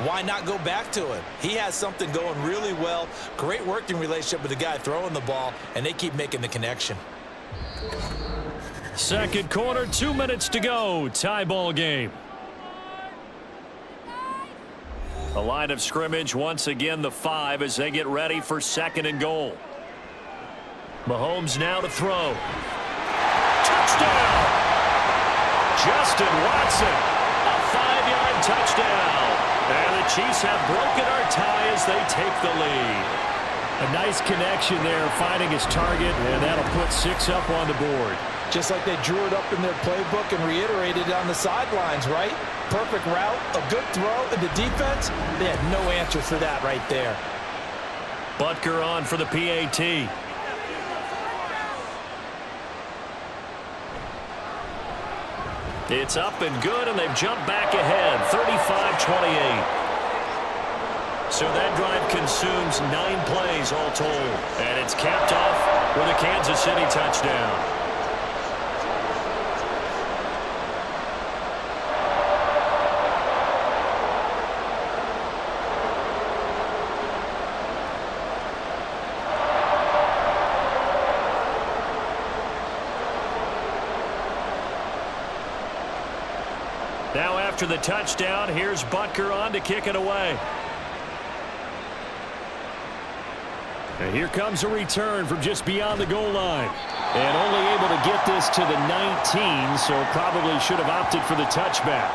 why not go back to it? He has something going really well. Great working relationship with the guy throwing the ball, and they keep making the connection. 2nd quarter, 2 minutes to go. Tie ball game. The line of scrimmage, once again, the 5 as they get ready for 2nd and goal. Mahomes now to throw. Touchdown! Justin Watson, a 5-yard touchdown. And the Chiefs have broken our tie as they take the lead. A nice connection there, finding his target, and that'll put 6 up on the board. just like they drew it up in their playbook and reiterated it on the sidelines, right? Perfect route, a good throw, and the defense, they had no answer for that right there. Butker on for the PAT. It's up and good, and they've jumped back ahead, 35-28. So that drive consumes 9 plays all told, and it's capped off with a Kansas City touchdown. Now after the touchdown, here's Butker on to kick it away. And here comes a return from just beyond the goal line. And only able to get this to the 19, so probably should have opted for the touchback.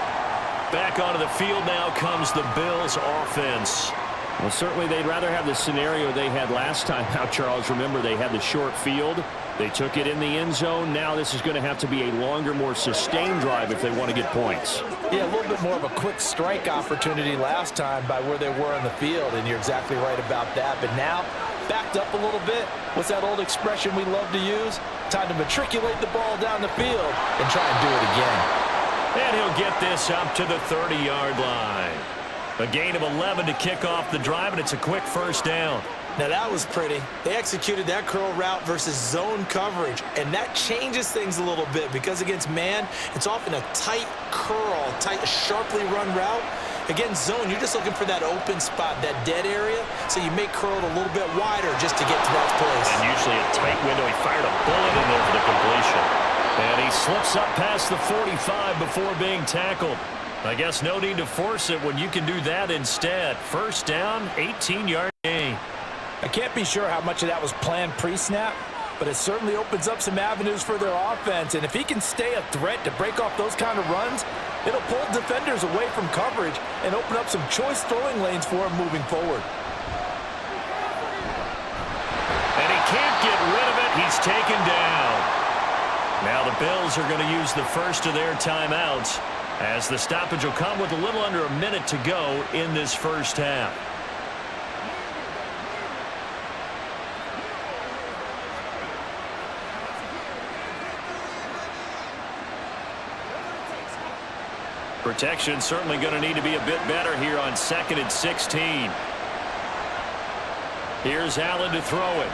Back onto the field now comes the Bills offense. Well, certainly they'd rather have the scenario they had last time out, Charles. Remember, they had the short field. They took it in the end zone. Now this is going to have to be a longer, more sustained drive if they want to get points. Yeah, a little bit more of a quick strike opportunity last time by where they were on the field, and you're exactly right about that. But now, backed up a little bit. What's that old expression we love to use? Time to matriculate the ball down the field and try and do it again. And he'll get this up to the 30-yard line. A gain of 11 to kick off the drive, and it's a quick first down. Now that was pretty. They executed that curl route versus zone coverage, and that changes things a little bit because against man, it's often a tight curl, tight, sharply run route. Against zone, you're just looking for that open spot, that dead area, so you may curl it a little bit wider just to get to that place. And usually a tight window. He fired a bullet in there for the completion. And he slips up past the 45 before being tackled. I guess no need to force it when you can do that instead. First down, 18-yard gain. I can't be sure how much of that was planned pre-snap, but it certainly opens up some avenues for their offense. And if he can stay a threat to break off those kind of runs, it'll pull defenders away from coverage and open up some choice throwing lanes for him moving forward. And he can't get rid of it. He's taken down. Now the Bills are going to use the first of their timeouts as the stoppage will come with a little under a minute to go in this first half. Protection certainly going to need to be a bit better here on 2nd and 16. Here's Allen to throw it.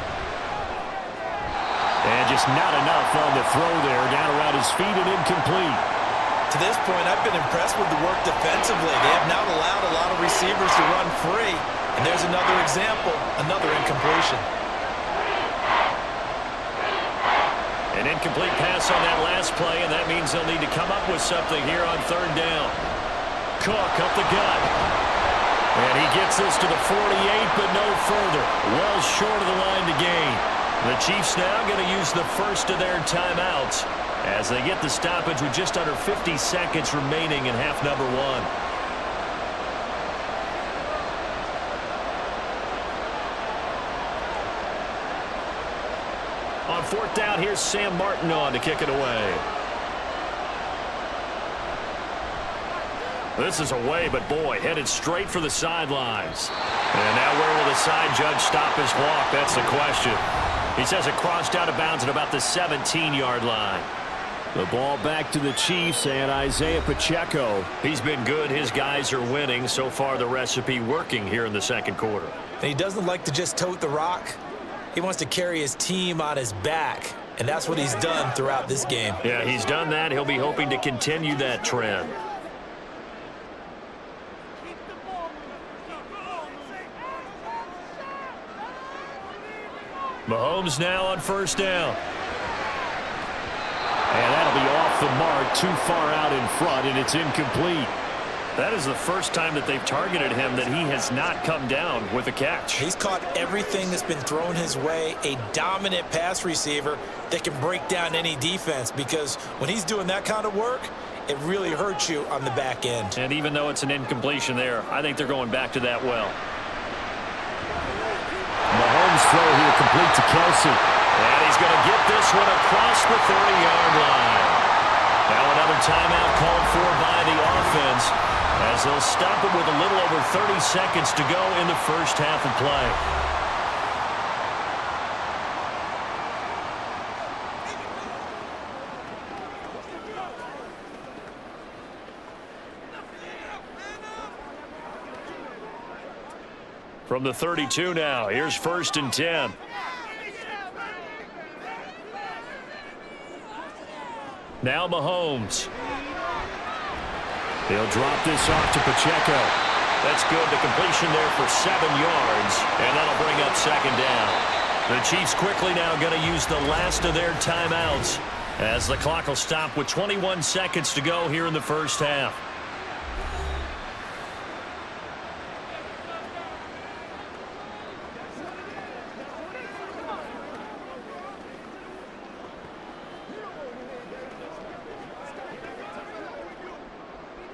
And just not enough on the throw there. Down around his feet and incomplete. To this point, I've been impressed with the work defensively. They have not allowed a lot of receivers to run free. And there's another example, another incompletion. An incomplete pass on that last play, and that means they'll need to come up with something here on 3rd down. Cook up the gut. And he gets this to the 48, but no further. Well short of the line to gain. The Chiefs now going to use the first of their timeouts as they get the stoppage with just under 50 seconds remaining in half number 1. On 4th down, here's Sam Martin on to kick it away. This is away, but boy, headed straight for the sidelines. And now where will the side judge stop his walk? That's the question. He says it crossed out of bounds at about the 17-yard line. The ball back to the Chiefs and Isaiah Pacheco. He's been good. His guys are winning. So far, the recipe working here in the 2nd quarter. And he doesn't like to just tote the rock. He wants to carry his team on his back, and that's what he's done throughout this game. Yeah, he's done that. He'll be hoping to continue that trend. Mahomes now on 1st down. And that'll be off the mark, too far out in front, and it's incomplete. That is the first time that they've targeted him that he has not come down with a catch. He's caught everything that's been thrown his way, a dominant pass receiver that can break down any defense, because when he's doing that kind of work, it really hurts you on the back end. And even though it's an incompletion there, I think they're going back to that well. Mahomes throw here complete to Kelsey. And he's going to get this one across the 30-yard line. Now another timeout called for by the offense as they'll stop it with a little over 30 seconds to go in the first half of play. From the 32 now, here's 1st and 10. Now Mahomes. He'll drop this off to Pacheco. That's good. The completion there for 7 yards, and that'll bring up 2nd down. The Chiefs quickly now going to use the last of their timeouts as the clock will stop with 21 seconds to go here in the first half.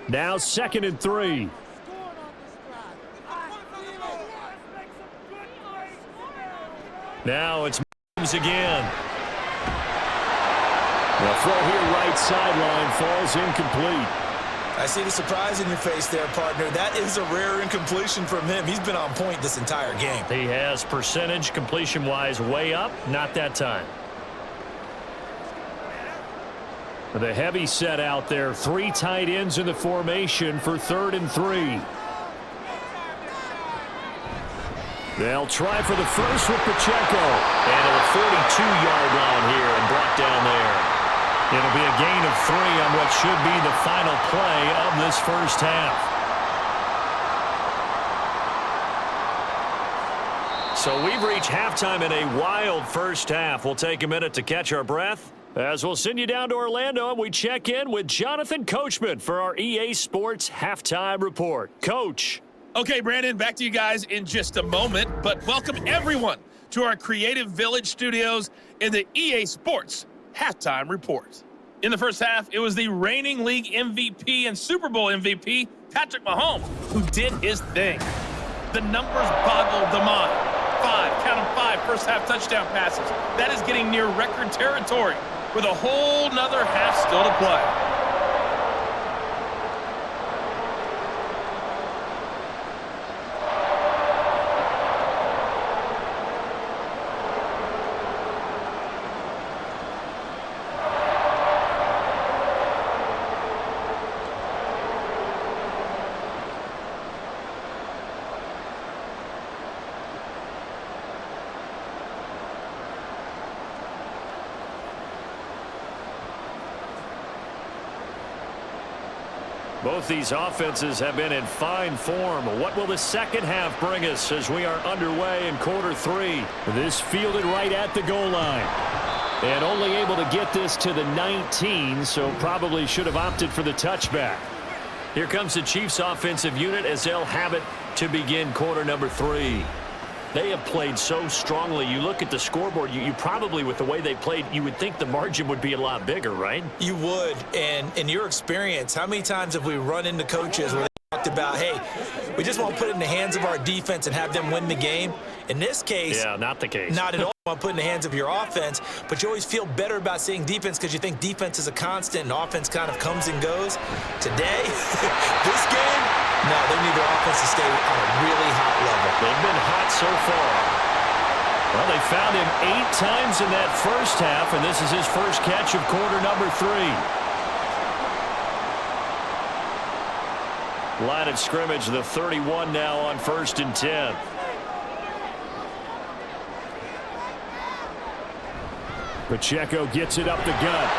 Now 2nd and 3. Now it's Mahomes again. The throw here right sideline falls incomplete. I see the surprise in your face there, partner. That is a rare incompletion from him. He's been on point this entire game. He has percentage completion-wise way up. Not that time. The heavy set out there. 3 tight ends in the formation for 3rd and 3. They'll try for the first with Pacheco. And at the 42-yard line here and brought down there. It'll be a gain of 3 on what should be the final play of this first half. So we've reached halftime in a wild first half. We'll take a minute to catch our breath as we'll send you down to Orlando and we check in with Jonathan Coachman for our EA Sports Halftime Report. Coach. Okay, Brandon, back to you guys in just a moment, but welcome everyone to our Creative Village studios in the EA Sports Halftime Report. In the first half, it was the reigning league MVP and Super Bowl MVP, Patrick Mahomes, who did his thing. The numbers boggled the mind. 5 first half touchdown passes. That is getting near record territory with a whole nother half still to play. Both these offenses have been in fine form. What will the second half bring us as we are underway in quarter 3? This fielded right at the goal line. And only able to get this to the 19, so probably should have opted for the touchback. Here comes the Chiefs offensive unit as they'll have it to begin quarter number 3. They have played so strongly. You look at the scoreboard, you probably, with the way they played, you would think the margin would be a lot bigger, right? You would. And in your experience, how many times have we run into coaches where they talked about, hey, we just want to put it in the hands of our defense and have them win the game? In this case, yeah, not the case. Not at all. You want to put it in the hands of your offense, but you always feel better about seeing defense because you think defense is a constant and offense kind of comes and goes. Today, this game, no, they need their offense to stay on a really hot level. They've been hot so far. Well, they found him 8 times in that first half, and this is his first catch of quarter number 3. Line of scrimmage, the 31 now on 1st and 10. Pacheco gets it up the gut.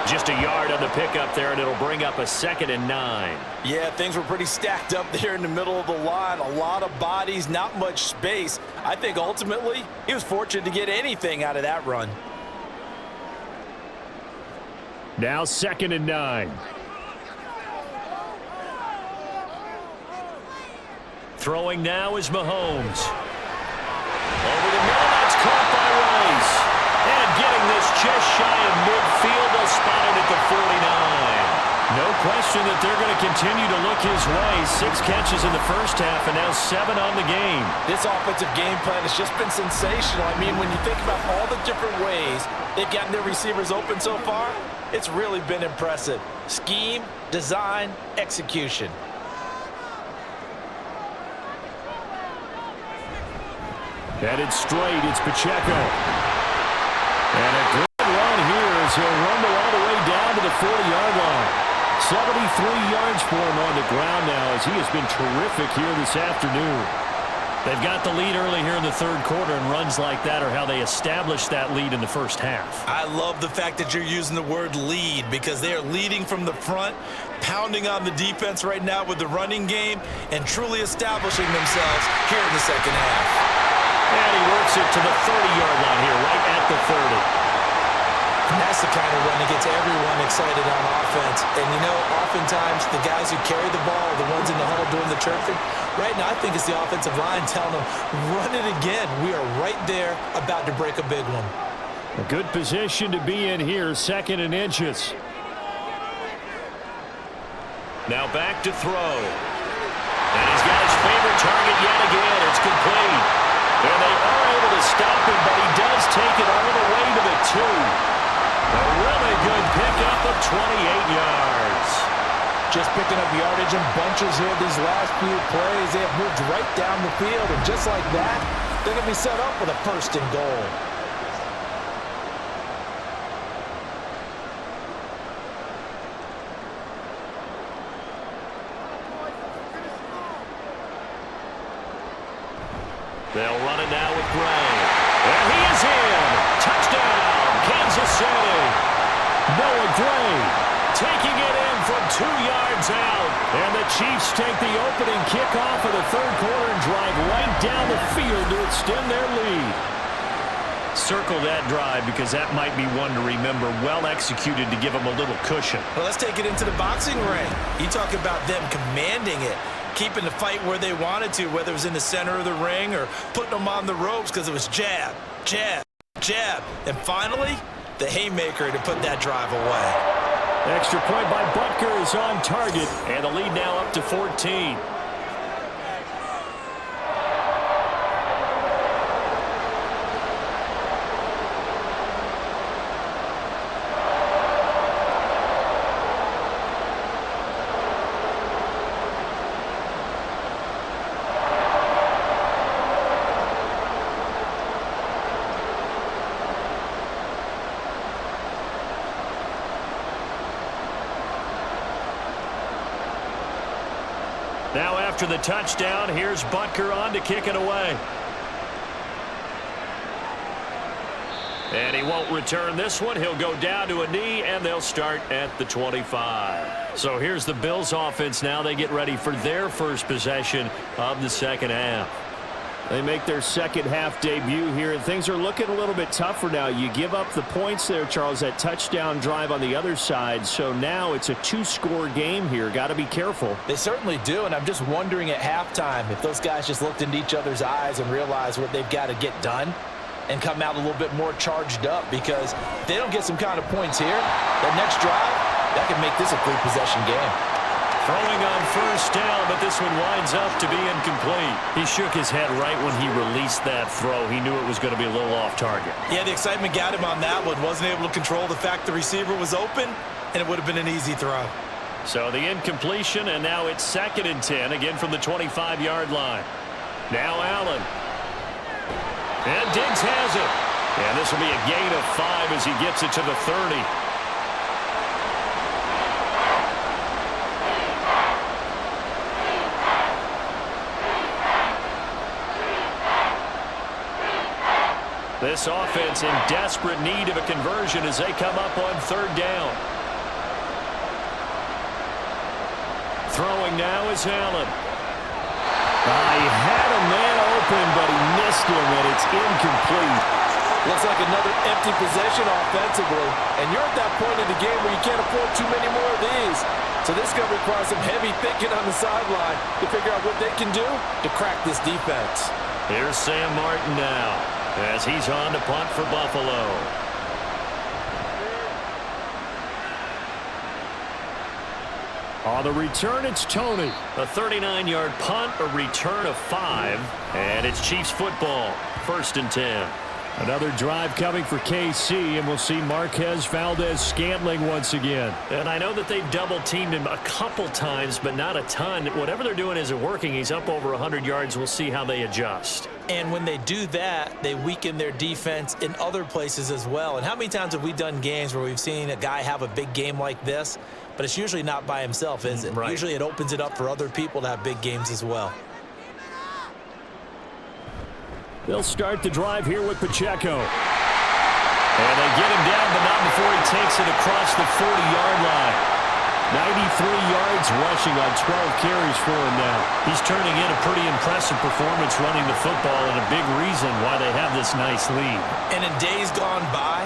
Just a yard on the pickup there, and it'll bring up a 2nd and 9. Yeah, things were pretty stacked up there in the middle of the line. A lot of bodies, not much space. I think ultimately he was fortunate to get anything out of that run. Now 2nd and 9. Throwing now is Mahomes. Over the middle, that's caught by Rice. And getting this just shy of midfield, they'll spot it at the 49. No question that they're going to continue to look his way. 6 catches in the first half and now 7 on the game. This offensive game plan has just been sensational. I mean, when you think about all the different ways they've gotten their receivers open so far, it's really been impressive. Scheme, design, execution. Headed straight, it's Pacheco. And a good run here as he'll rumble all the way down to the 40-yard line. 73 yards for him on the ground now as he has been terrific here this afternoon. They've got the lead early here in the third quarter, and runs like that are how they established that lead in the first half. I love the fact that you're using the word lead because they are leading from the front, pounding on the defense right now with the running game, and truly establishing themselves here in the second half. And he works it to the 30-yard line here, right at the 30. And that's the kind of run that gets everyone excited on offense. And, you know, oftentimes the guys who carry the ball are the ones in the huddle doing the chirping. Right now, I think it's the offensive line telling them, run it again. We are right there about to break a big one. A good position to be in here, 2nd and inches. Now back to throw. And he's got his favorite target yet again. It's complete. And they are able to stop him, but he does take it all the way to the 2. A really good pickup of 28 yards. Just picking up yardage in bunches here these last few plays. They have moved right down the field, and just like that, they're going to be set up with a 1st and goal. They'll run it now with Gray. And he is in. Touchdown, Kansas City. Noah Gray taking it in from 2 yards out. And the Chiefs take the opening kickoff of the third quarter and drive right down the field to extend their lead. Circle that drive because that might be one to remember. Well executed to give them a little cushion. Well, let's take it into the boxing ring. You talk about them commanding it, keeping the fight where they wanted to, whether it was in the center of the ring or putting them on the ropes because it was jab, jab, jab. And finally, the haymaker to put that drive away. Extra point by Butker is on target, and the lead now up to 14. Now after the touchdown, here's Butker on to kick it away. And he won't return this one. He'll go down to a knee, and they'll start at the 25. So here's the Bills offense now. They get ready for their first possession of the second half. They make their second half debut here, and things are looking a little bit tougher now. You give up the points there, Charles, that touchdown drive on the other side. So now it's a 2-score game here. Got to be careful. They certainly do, and I'm just wondering at halftime if those guys just looked into each other's eyes and realized what they've got to get done and come out a little bit more charged up, because if they don't get some kind of points here, that next drive, that could make this a 3-possession game. Throwing on first down, but this one winds up to be incomplete. He shook his head right when he released that throw. He knew it was going to be a little off target. Yeah, the excitement got him on that one. Wasn't able to control the fact the receiver was open, and it would have been an easy throw. So the incompletion, and now it's 2nd and 10, again from the 25-yard line. Now Allen. And Diggs has it. And this will be a gain of 5 as he gets it to the 30. This offense in desperate need of a conversion as they come up on 3rd down. Throwing now is Allen. He had a man open, but he missed him, and it's incomplete. Looks like another empty possession offensively, and you're at that point in the game where you can't afford too many more of these. So this is going to require some heavy thinking on the sideline to figure out what they can do to crack this defense. Here's Sam Martin now, as he's on to punt for Buffalo. On the return, it's Tony. A 39-yard punt, a return of 5, and it's Chiefs football. 1st and 10. Another drive coming for KC, and we'll see Marquez Valdez-Scantling once again. And I know that they've double-teamed him a couple times, but not a ton. Whatever they're doing isn't working. He's up over 100 yards. We'll see how they adjust. And when they do that, they weaken their defense in other places as well. And how many times have we done games where we've seen a guy have a big game like this, but it's usually not by himself, is it? Right. Usually it opens it up for other people to have big games as well. They'll start the drive here with Pacheco. And they get him down, but not before he takes it across the 40-yard line. 93 yards rushing on 12 carries for him now. He's turning in a pretty impressive performance running the football, and a big reason why they have this nice lead. And in days gone by,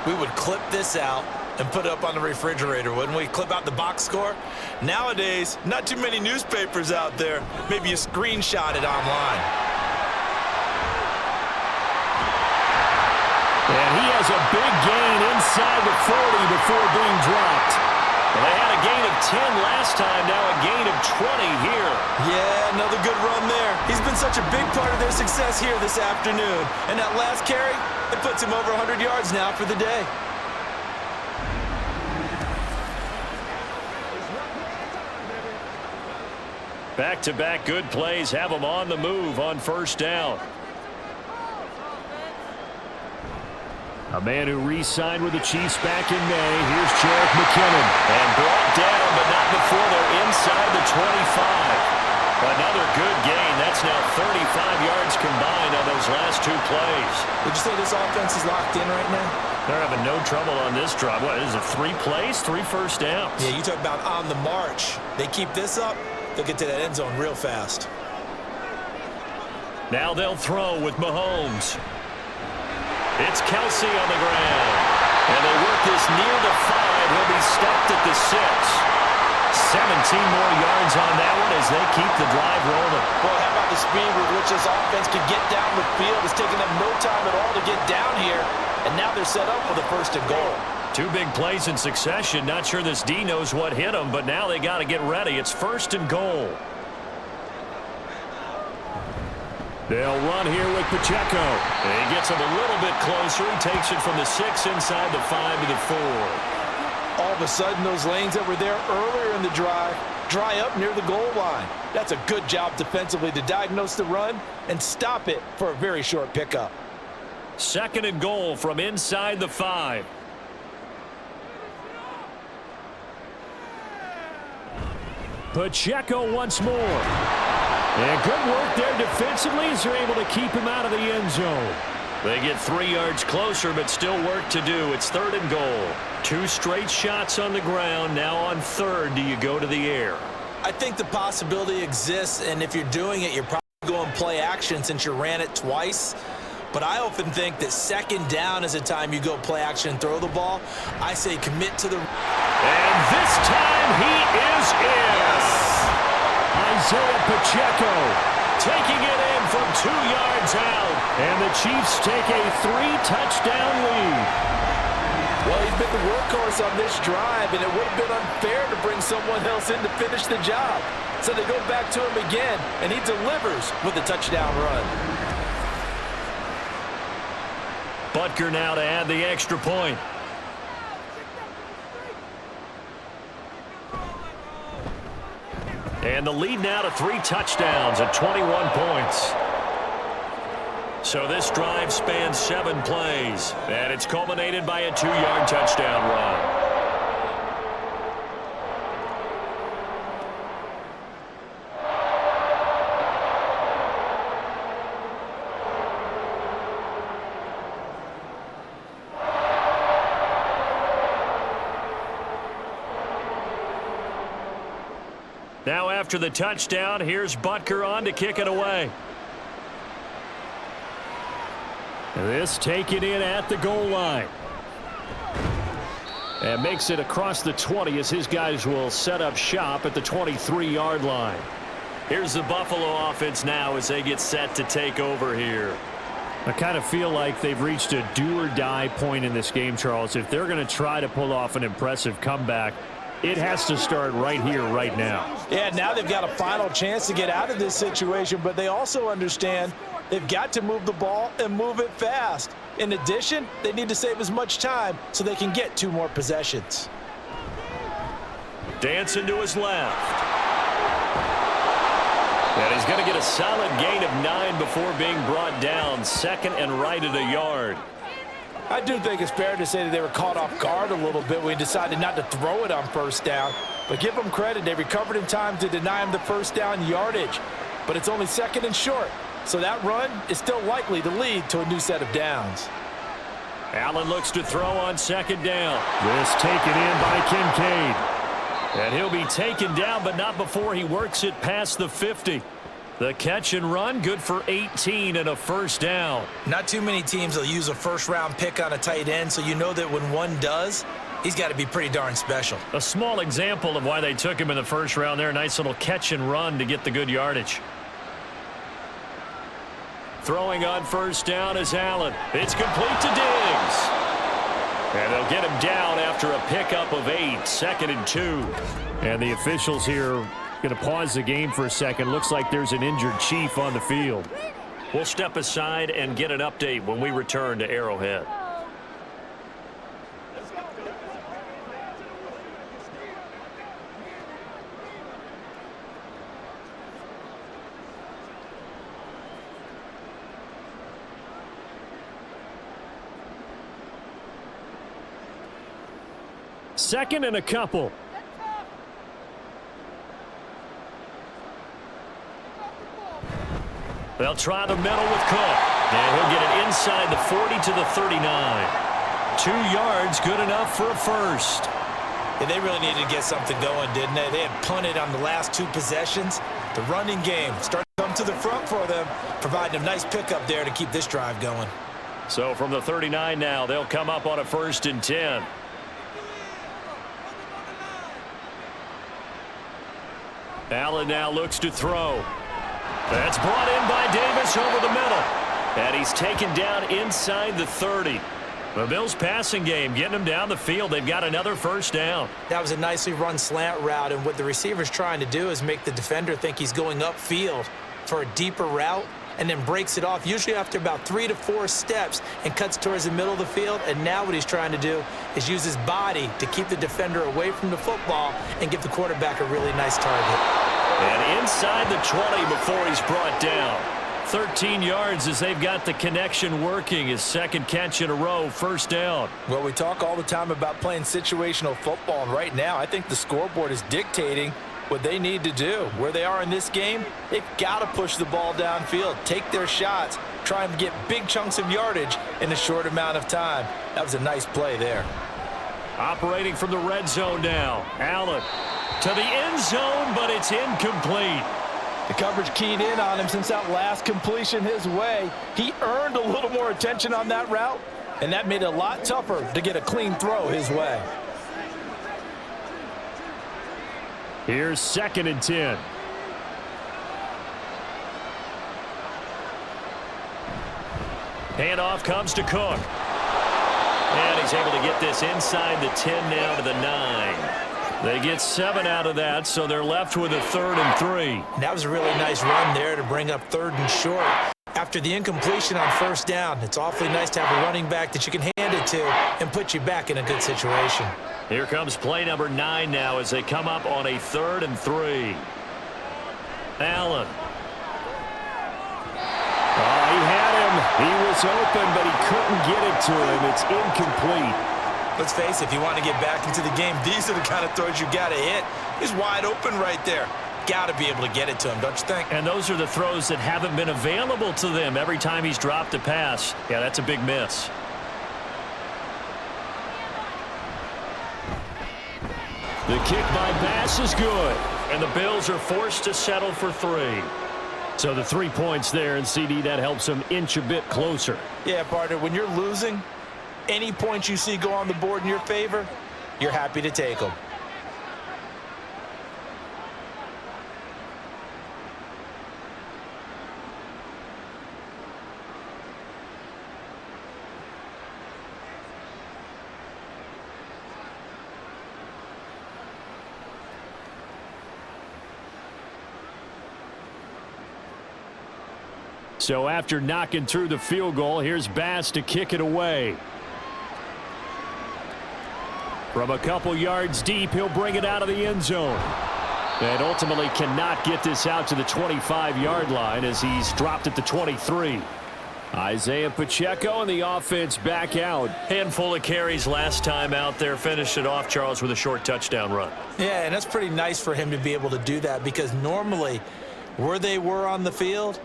we would clip this out and put it up on the refrigerator, wouldn't we? Clip out the box score. Nowadays, not too many newspapers out there. Maybe you screenshot it online. And he has a big gain inside the 40 before being dropped. Well, they had a gain of 10 last time, now a gain of 20 here. Yeah, another good run there. He's been such a big part of their success here this afternoon. And that last carry, it puts him over 100 yards now for the day. Back-to-back good plays have them on the move on 1st down. A man who re-signed with the Chiefs back in May. Here's Jerick McKinnon. And brought down, but not before they're inside the 25. Another good gain. That's now 35 yards combined on those last 2 plays. Would you say this offense is locked in right now? They're having no trouble on this drive. What is it, 3 plays, 3 first downs? Yeah, you talk about on the march. They keep this up, they'll get to that end zone real fast. Now they'll throw with Mahomes. It's Kelsey on the ground. And they work this near the 5. He'll be stopped at the 6. 17 more yards on that one as they keep the drive rolling. Well, how about the speed with which this offense can get down the field? It's taken them no time at all to get down here. And now they're set up for the 1st and goal. 2 big plays in succession. Not sure this D knows what hit him, but now they got to get ready. It's 1st and goal. They'll run here with Pacheco. And he gets him a little bit closer. He takes it from the 6 inside the 5 to the 4. All of a sudden, those lanes that were there earlier in the drive dry up near the goal line. That's a good job defensively to diagnose the run and stop it for a very short pickup. 2nd and goal from inside the 5. Pacheco once more. And good work there defensively as they're able to keep him out of the end zone. They get 3 yards closer, but still work to do. It's 3rd and goal. 2 straight shots on the ground. Now on 3rd, do you go to the air? I think the possibility exists, and if you're doing it, you're probably going play action since you ran it twice. But I often think that 2nd down is a time you go play action and throw the ball. I say commit to the... And this time he is in. Yes. Isaiah Pacheco taking it in from 2 yards out. And the Chiefs take a 3-touchdown lead. Well, he's been the workhorse on this drive, and it would have been unfair to bring someone else in to finish the job. So they go back to him again, and he delivers with a touchdown run. Butker now to add the extra point. And the lead now to 3 touchdowns at 21 points. So this drive spans 7 plays, and it's culminated by a 2-yard touchdown run. Now after the touchdown, here's Butker on to kick it away. This taken in at the goal line. And makes it across the 20 as his guys will set up shop at the 23-yard line. Here's the Buffalo offense now as they get set to take over here. I kind of feel like they've reached a do-or-die point in this game, Charles. If they're going to try to pull off an impressive comeback, It has to start right here, right now. Yeah, now they've got a final chance to get out of this situation, but they also understand they've got to move the ball and move it fast. In addition, they need to save as much time so they can get 2 more possessions. Dancing to his left. And he's going to get a solid gain of 9 before being brought down. Second and right at a yard. I do think it's fair to say that they were caught off guard a little bit when we decided not to throw it on first down. But give them credit. They recovered in time to deny him the first down yardage. But it's only second and short. So that run is still likely to lead to a new set of downs. Allen looks to throw on second down. This taken in by Kincaid. And he'll be taken down, but not before he works it past the 50. The catch and run, good for 18 and a first down. Not too many teams will use a first-round pick on a tight end, so you know that when one does, he's got to be pretty darn special. A small example of why they took him in the first round there. Nice little catch and run to get the good yardage. Throwing on first down is Allen. It's complete to Diggs. And they'll get him down after a pickup of 8, 2nd and 2. And the officials here going to pause the game for a second. Looks like there's an injured Chief on the field. We'll step aside and get an update when we return to Arrowhead. Second and a couple. They'll try the middle with Cook. And he'll get it inside the 40 to the 39. 2 yards, good enough for a first. Yeah, they really needed to get something going, didn't they? They had punted on the last 2 possessions. The running game started to come to the front for them, providing a nice pickup there to keep this drive going. So from the 39 now, they'll come up on a 1st and 10. Allen now looks to throw. That's brought in by Davis over the middle. And he's taken down inside the 30. The Bills passing game getting them down the field. They've got another first down. That was a nicely run slant route, and what the receiver's trying to do is make the defender think he's going upfield for a deeper route and then breaks it off, usually after about 3 to 4 steps, and cuts towards the middle of the field. And now what he's trying to do is use his body to keep the defender away from the football and give the quarterback a really nice target. And inside the 20 before he's brought down. 13 yards as they've got the connection working. His second catch in a row, first down. Well, we talk all the time about playing situational football, and right now I think the scoreboard is dictating what they need to do. Where they are in this game, they've got to push the ball downfield, take their shots, try and get big chunks of yardage in a short amount of time. That was a nice play there. Operating from the red zone now. Allen to the end zone, but it's incomplete. The coverage keyed in on him since that last completion his way. He earned a little more attention on that route, and that made it a lot tougher to get a clean throw his way. Here's 2nd and 10. Handoff comes to Cook. And he's able to get this inside the 10 now to the 9. They get 7 out of that, so they're left with a 3rd and 3. That was a really nice run there to bring up 3rd and short. After the incompletion on first down, it's awfully nice to have a running back that you can hand it to and put you back in a good situation. Here comes play number 9 now as they come up on a 3rd and 3. Allen. Oh, he had him. He was open, but he couldn't get it to him. It's incomplete. Let's face it, if you want to get back into the game, these are the kind of throws you got to hit. He's wide open right there. Got to be able to get it to him, don't you think? And those are the throws that haven't been available to them every time he's dropped a pass. Yeah, that's a big miss. The kick by Bass is good. And the Bills are forced to settle for 3. So the 3 points there, and CD, that helps them inch a bit closer. Yeah, partner, when you're losing, any points you see go on the board in your favor, you're happy to take them. So after knocking through the field goal, here's Bass to kick it away. From a couple yards deep, he'll bring it out of the end zone. And ultimately cannot get this out to the 25-yard line as he's dropped at the 23. Isaiah Pacheco and the offense back out. Handful of carries last time out there. Finished it off, Charles, with a short touchdown run. Yeah, and that's pretty nice for him to be able to do that because normally where they were on the field,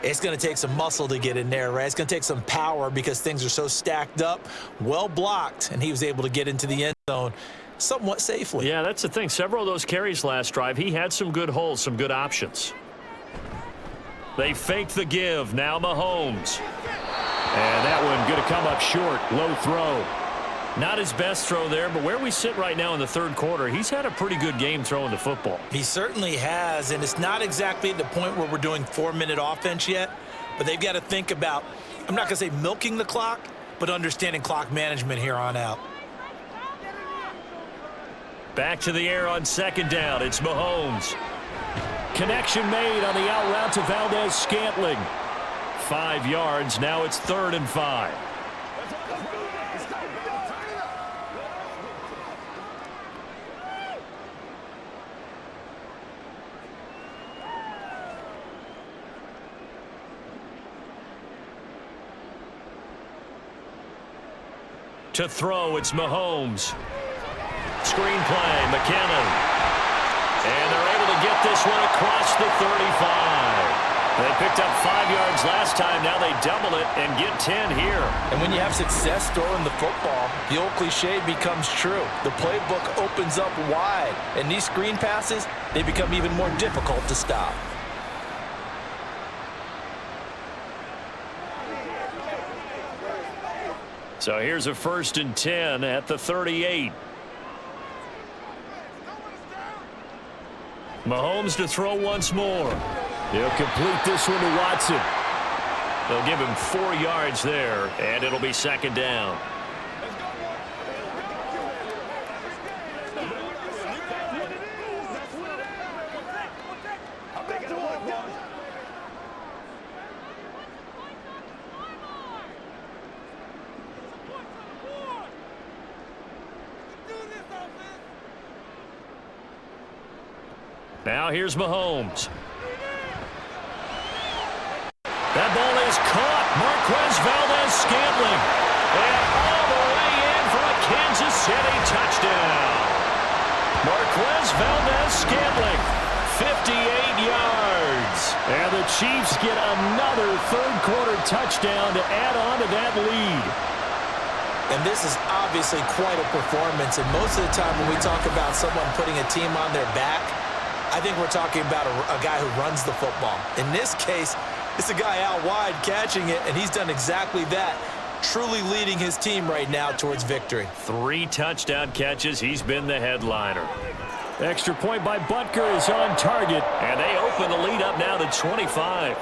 it's going to take some muscle to get in there, right? It's going to take some power because things are so stacked up, well blocked, and he was able to get into the end zone somewhat safely. Yeah, that's the thing. Several of those carries last drive, he had some good holes, some good options. They fake the give. Now Mahomes. And that one going to come up short. Low throw. Not his best throw there, but where we sit right now in the third quarter, he's had a pretty good game throwing the football. He certainly has, and it's not exactly at the point where we're doing 4-minute offense yet, but they've got to think about, I'm not going to say milking the clock, but understanding clock management here on out. Back to the air on second down. It's Mahomes. Connection made on the out route to Valdez-Scantling. 5 yards. Now it's 3rd and 5. To throw, it's Mahomes. Screenplay, McKinnon. And they're able to get this one across the 35. They picked up 5 yards last time. Now they double it and get 10 here. And when you have success throwing the football, the old cliche becomes true. The playbook opens up wide. And these screen passes, they become even more difficult to stop. So here's a 1st and 10 at the 38. Mahomes to throw once more. He'll complete this one to Watson. They'll give him 4 yards there, and it'll be 2nd down. Now here's Mahomes. That ball is caught. Marquez Valdez-Scantling. And all the way in for a Kansas City touchdown. Marquez Valdez-Scantling, 58 yards. And the Chiefs get another third-quarter touchdown to add on to that lead. And this is obviously quite a performance. And most of the time when we talk about someone putting a team on their back, I think we're talking about a guy who runs the football. In this case, it's a guy out wide catching it, and he's done exactly that, truly leading his team right now towards victory. 3 touchdown catches. He's been the headliner. Extra point by Butker is on target. And they open the lead up now to 25.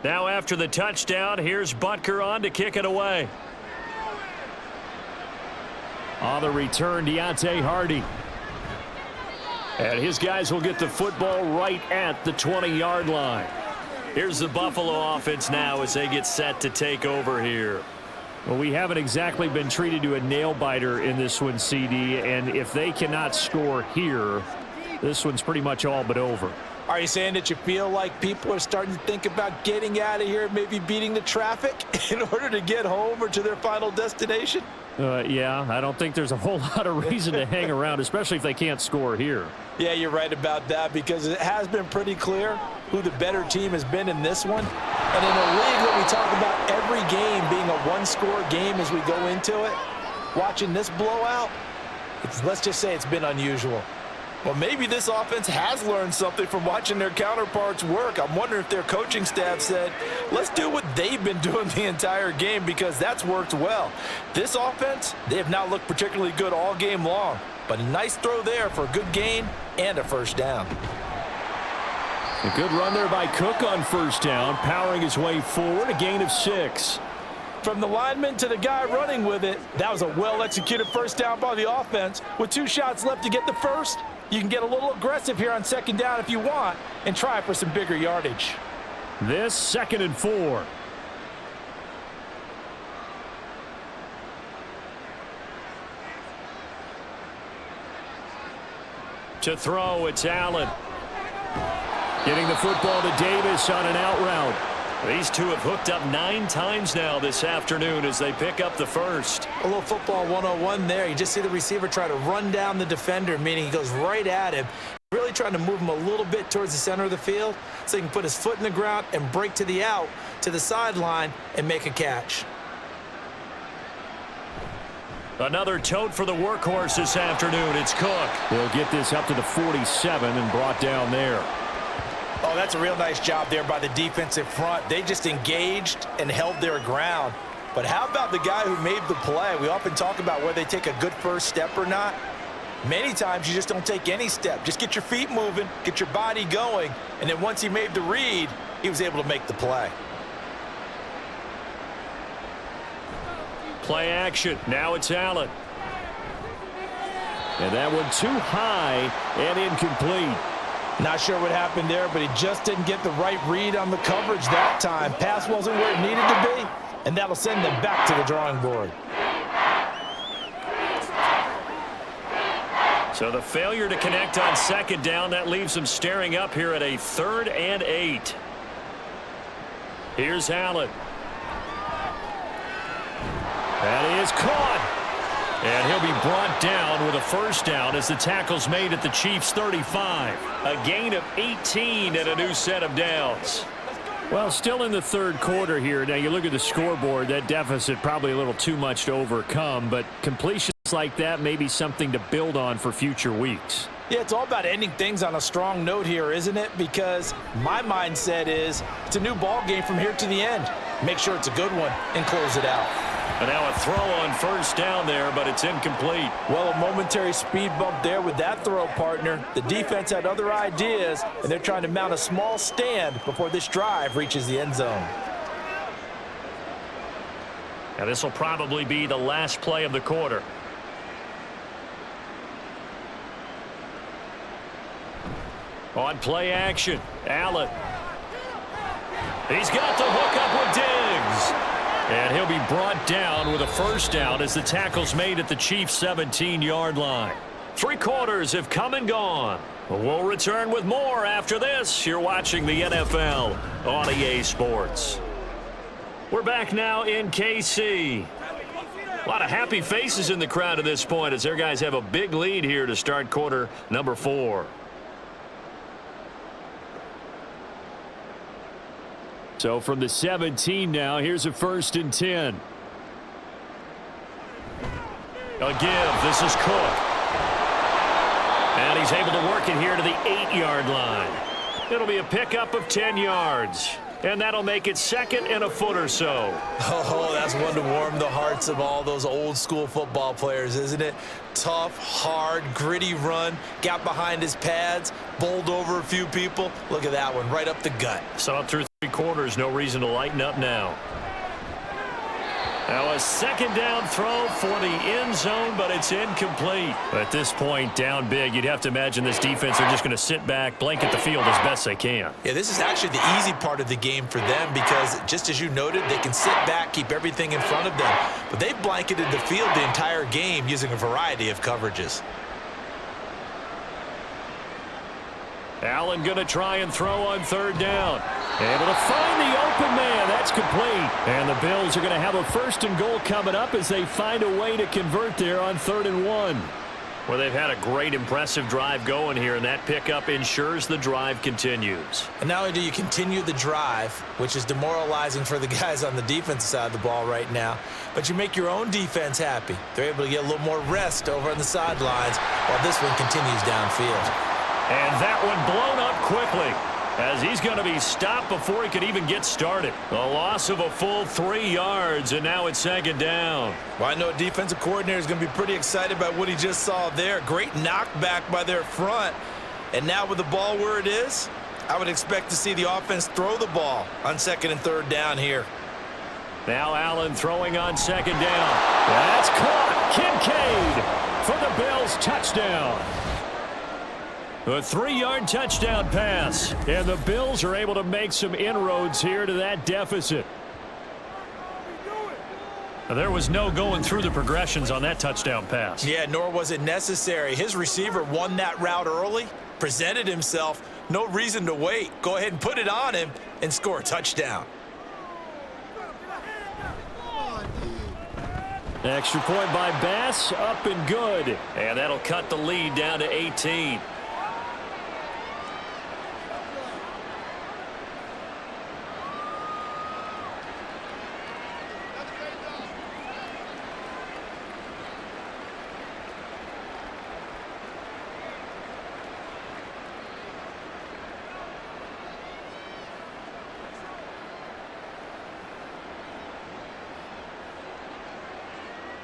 Now after the touchdown, here's Butker on to kick it away. On the return, Deontay Hardy. And his guys will get the football right at the 20-yard line. Here's the Buffalo offense now as they get set to take over here. Well, we haven't exactly been treated to a nail-biter in this one, CD, and if they cannot score here, this one's pretty much all but over. Are you saying that you feel like people are starting to think about getting out of here, maybe beating the traffic in order to get home or to their final destination? Yeah, I don't think there's a whole lot of reason to hang around, especially if they can't score here. Yeah, you're right about that because it has been pretty clear who the better team has been in this one. And in a league where we talk about every game being a one-score game as we go into it, watching this blowout, let's just say it's been unusual. Well, maybe this offense has learned something from watching their counterparts work. I'm wondering if their coaching staff said, let's do what they've been doing the entire game, because that's worked well. This offense, they have not looked particularly good all game long, but a nice throw there for a good gain and a first down. A good run there by Cook on first down, powering his way forward, a gain of 6. From the lineman to the guy running with it, that was a well-executed first down by the offense. With 2 shots left to get the first, you can get a little aggressive here on second down if you want and try for some bigger yardage. This 2nd and 4. To throw, it's Allen. Getting the football to Davis on an out route. These two have hooked up 9 times now this afternoon as they pick up the first. A little football 101 there. You just see the receiver try to run down the defender, meaning he goes right at him, really trying to move him a little bit towards the center of the field so he can put his foot in the ground and break to the out, to the sideline, and make a catch. Another tote for the workhorse this afternoon. It's Cook. They'll get this up to the 47 and brought down there. Oh, that's a real nice job there by the defensive front. They just engaged and held their ground. But how about the guy who made the play? We often talk about whether they take a good first step or not. Many times you just don't take any step. Just get your feet moving, get your body going, and then once he made the read, he was able to make the play. Play action. Now it's Allen. And that one too high and incomplete. Not sure what happened there, but he just didn't get the right read on the coverage that time. Pass wasn't where it needed to be, and that'll send them back to the drawing board. So the failure to connect on second down, that leaves them staring up here at a 3rd and 8. Here's Allen. That is caught. And he'll be brought down with a first down as the tackle's made at the Chiefs' 35. A gain of 18 and a new set of downs. Well, still in the 3rd quarter here. Now, you look at the scoreboard, that deficit probably a little too much to overcome, but completions like that may be something to build on for future weeks. Yeah, it's all about ending things on a strong note here, isn't it? Because my mindset is it's a new ball game from here to the end. Make sure it's a good one and close it out. And now a throw on first down there, but it's incomplete. Well, a momentary speed bump there with that throw, partner. The defense had other ideas, and they're trying to mount a small stand before this drive reaches the end zone. Now this will probably be the last play of the quarter. On play action, Allen. He's got the hook up with Diggs. And he'll be brought down with a first down as the tackle's made at the Chiefs' 17-yard line. 3 quarters have come and gone. We'll return with more after this. You're watching the NFL on EA Sports. We're back now in KC. A lot of happy faces in the crowd at this point as their guys have a big lead here to start quarter number 4. So from the 17 now, here's a 1st and 10. A give. This is Cook. And he's able to work it here to the 8-yard line. It'll be a pickup of 10 yards. And that'll make it 2nd and a foot or so. Oh, that's one to warm the hearts of all those old-school football players, isn't it? Tough, hard, gritty run, got behind his pads, bowled over a few people. Look at that one, right up the gut. Saw it through 3 quarters, no reason to lighten up now. Now a 2nd down throw for the end zone, but it's incomplete. At this point, down big, you'd have to imagine this defense are just going to sit back, blanket the field as best they can. Yeah, this is actually the easy part of the game for them because, just as you noted, they can sit back, keep everything in front of them. But they've blanketed the field the entire game using a variety of coverages. Allen going to try and throw on 3rd down. Able to find the open man. That's complete. And the Bills are going to have a 1st and goal coming up as they find a way to convert there on 3rd and 1. Well, they've had a great, impressive drive going here, and that pickup ensures the drive continues. And not only do you continue the drive, which is demoralizing for the guys on the defensive side of the ball right now, but you make your own defense happy. They're able to get a little more rest over on the sidelines while this one continues downfield. And that one blown up quickly, as he's going to be stopped before he could even get started. A loss of a full 3 yards, and now it's second down. Well, I know a defensive coordinator is going to be pretty excited about what he just saw there. Great knockback by their front. And now with the ball where it is, I would expect to see the offense throw the ball on second and third down here. Now Allen throwing on second down. That's caught. Kincaid for the Bills touchdown. A 3-yard touchdown pass. And the Bills are able to make some inroads here to that deficit. There was no going through the progressions on that touchdown pass. Yeah, nor was it necessary. His receiver won that route early, presented himself. No reason to wait. Go ahead and put it on him and score a touchdown. Extra point by Bass, up and good. And that'll cut the lead down to 18.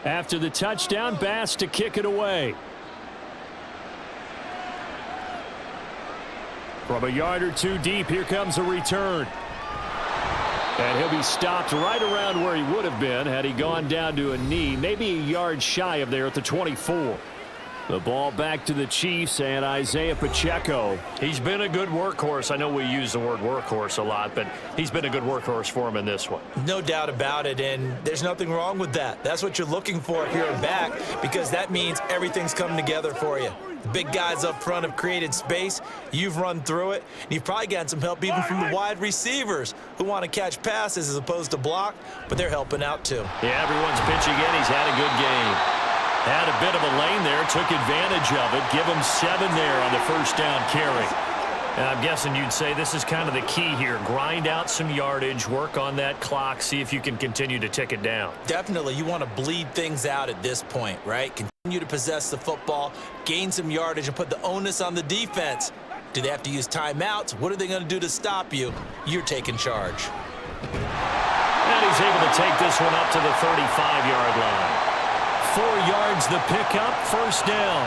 After the touchdown, Bass to kick it away. From a yard or two deep, here comes a return. And he'll be stopped right around where he would have been had he gone down to a knee, maybe a yard shy of there at the 24. The ball back to the Chiefs and Isaiah Pacheco. He's been a good workhorse. I know we use the word workhorse a lot, but he's been a good workhorse for him in this one. No doubt about it, and there's nothing wrong with that. That's what you're looking for if you're a back, because that means everything's coming together for you. The big guys up front have created space. You've run through it. And you've probably gotten some help even from the wide receivers who want to catch passes as opposed to block, but they're helping out too. Yeah, everyone's pitching in. He's had a good game. Had a bit of a lane there, took advantage of it. Give him 7 there on the first down carry. And I'm guessing you'd say this is kind of the key here. Grind out some yardage, work on that clock, see if you can continue to tick it down. Definitely, you want to bleed things out at this point, right? Continue to possess the football, gain some yardage, and put the onus on the defense. Do they have to use timeouts? What are they going to do to stop you? You're taking charge. And he's able to take this one up to the 35-yard line. 4 yards the pickup, first down.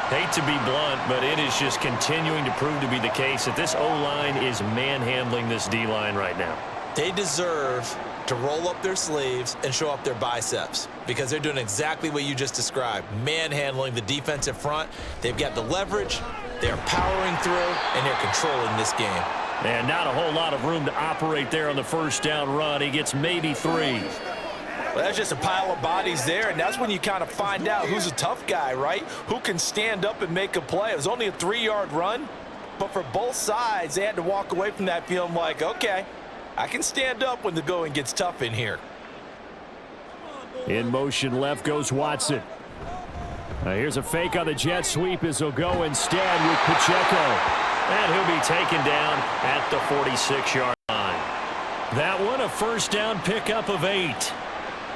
Hate to be blunt, but it is just continuing to prove to be the case that this O-line is manhandling this D-line right now. They deserve to roll up their sleeves and show up their biceps because they're doing exactly what you just described, manhandling the defensive front. They've got the leverage, they're powering through, and they're controlling this game. And not a whole lot of room to operate there on the first down run. He gets maybe 3. Well, that's just a pile of bodies there, and that's when you kind of find out who's a tough guy, right? Who can stand up and make a play. It was only a 3-yard run, but for both sides, they had to walk away from that feeling like, okay, I can stand up when the going gets tough in here. In motion left goes Watson. Here's a fake on the jet sweep as he'll go instead with Pacheco. And he'll be taken down at the 46-yard line. That one a first down pickup of 8.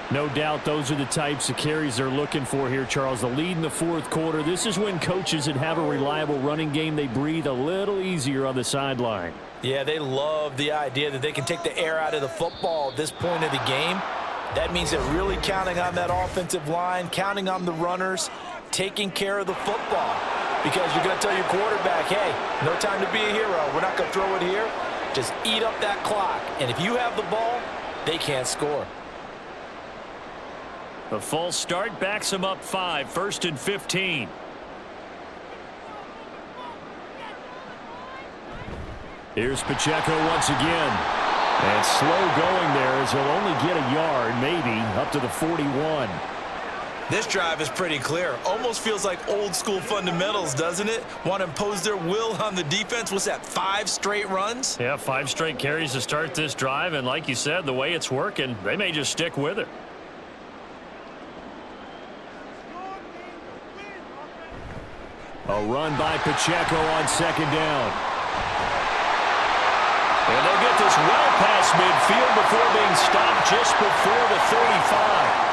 No doubt those are the types of carries they're looking for here, Charles. The lead in the fourth quarter. This is when coaches that have a reliable running game, they breathe a little easier on the sideline. Yeah, they love the idea that they can take the air out of the football at this point of the game. That means they're really counting on that offensive line, counting on the runners, taking care of the football. Because you're going to tell your quarterback, hey, no time to be a hero. We're not going to throw it here. Just eat up that clock. And if you have the ball, they can't score. The false start backs him up 5, 1st and 15. Here's Pacheco once again. And slow going there as he'll only get a yard, maybe, up to the 41. This drive is pretty clear. Almost feels like old school fundamentals, doesn't it? Want to impose their will on the defense. What's that, 5 straight runs? Yeah, 5 straight carries to start this drive. And like you said, the way it's working, they may just stick with it. A run by Pacheco on second down. And they'll get this well past midfield before being stopped just before the 35.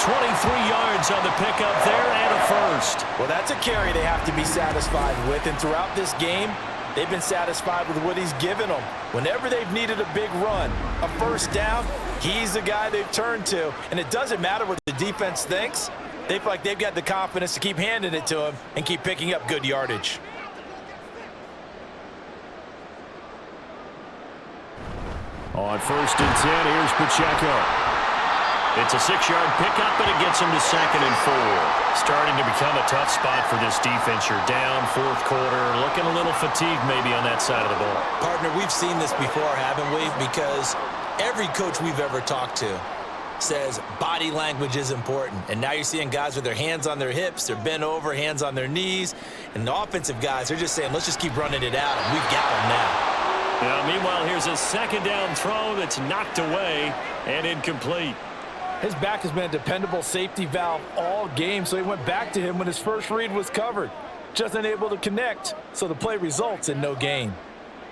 23 yards on the pickup there and a first. Well, that's a carry they have to be satisfied with, and throughout this game, they've been satisfied with what he's given them. Whenever they've needed a big run, a first down, he's the guy they've turned to. And it doesn't matter what the defense thinks. They feel like they've got the confidence to keep handing it to him and keep picking up good yardage. On 1st and 10, here's Pacheco. It's a 6-yard pickup, and it gets him to 2nd and 4. Starting to become a tough spot for this defense. You're down 4th quarter, looking a little fatigued maybe on that side of the ball. Partner, we've seen this before, haven't we? Because every coach we've ever talked to says body language is important. And now you're seeing guys with their hands on their hips, they're bent over, hands on their knees. And the offensive guys, they're just saying, let's just keep running it out, and we've got them now. Now, meanwhile, here's a 2nd down throw that's knocked away and incomplete. His back has been a dependable safety valve all game, so he went back to him when his first read was covered. Just unable to connect, so the play results in no gain.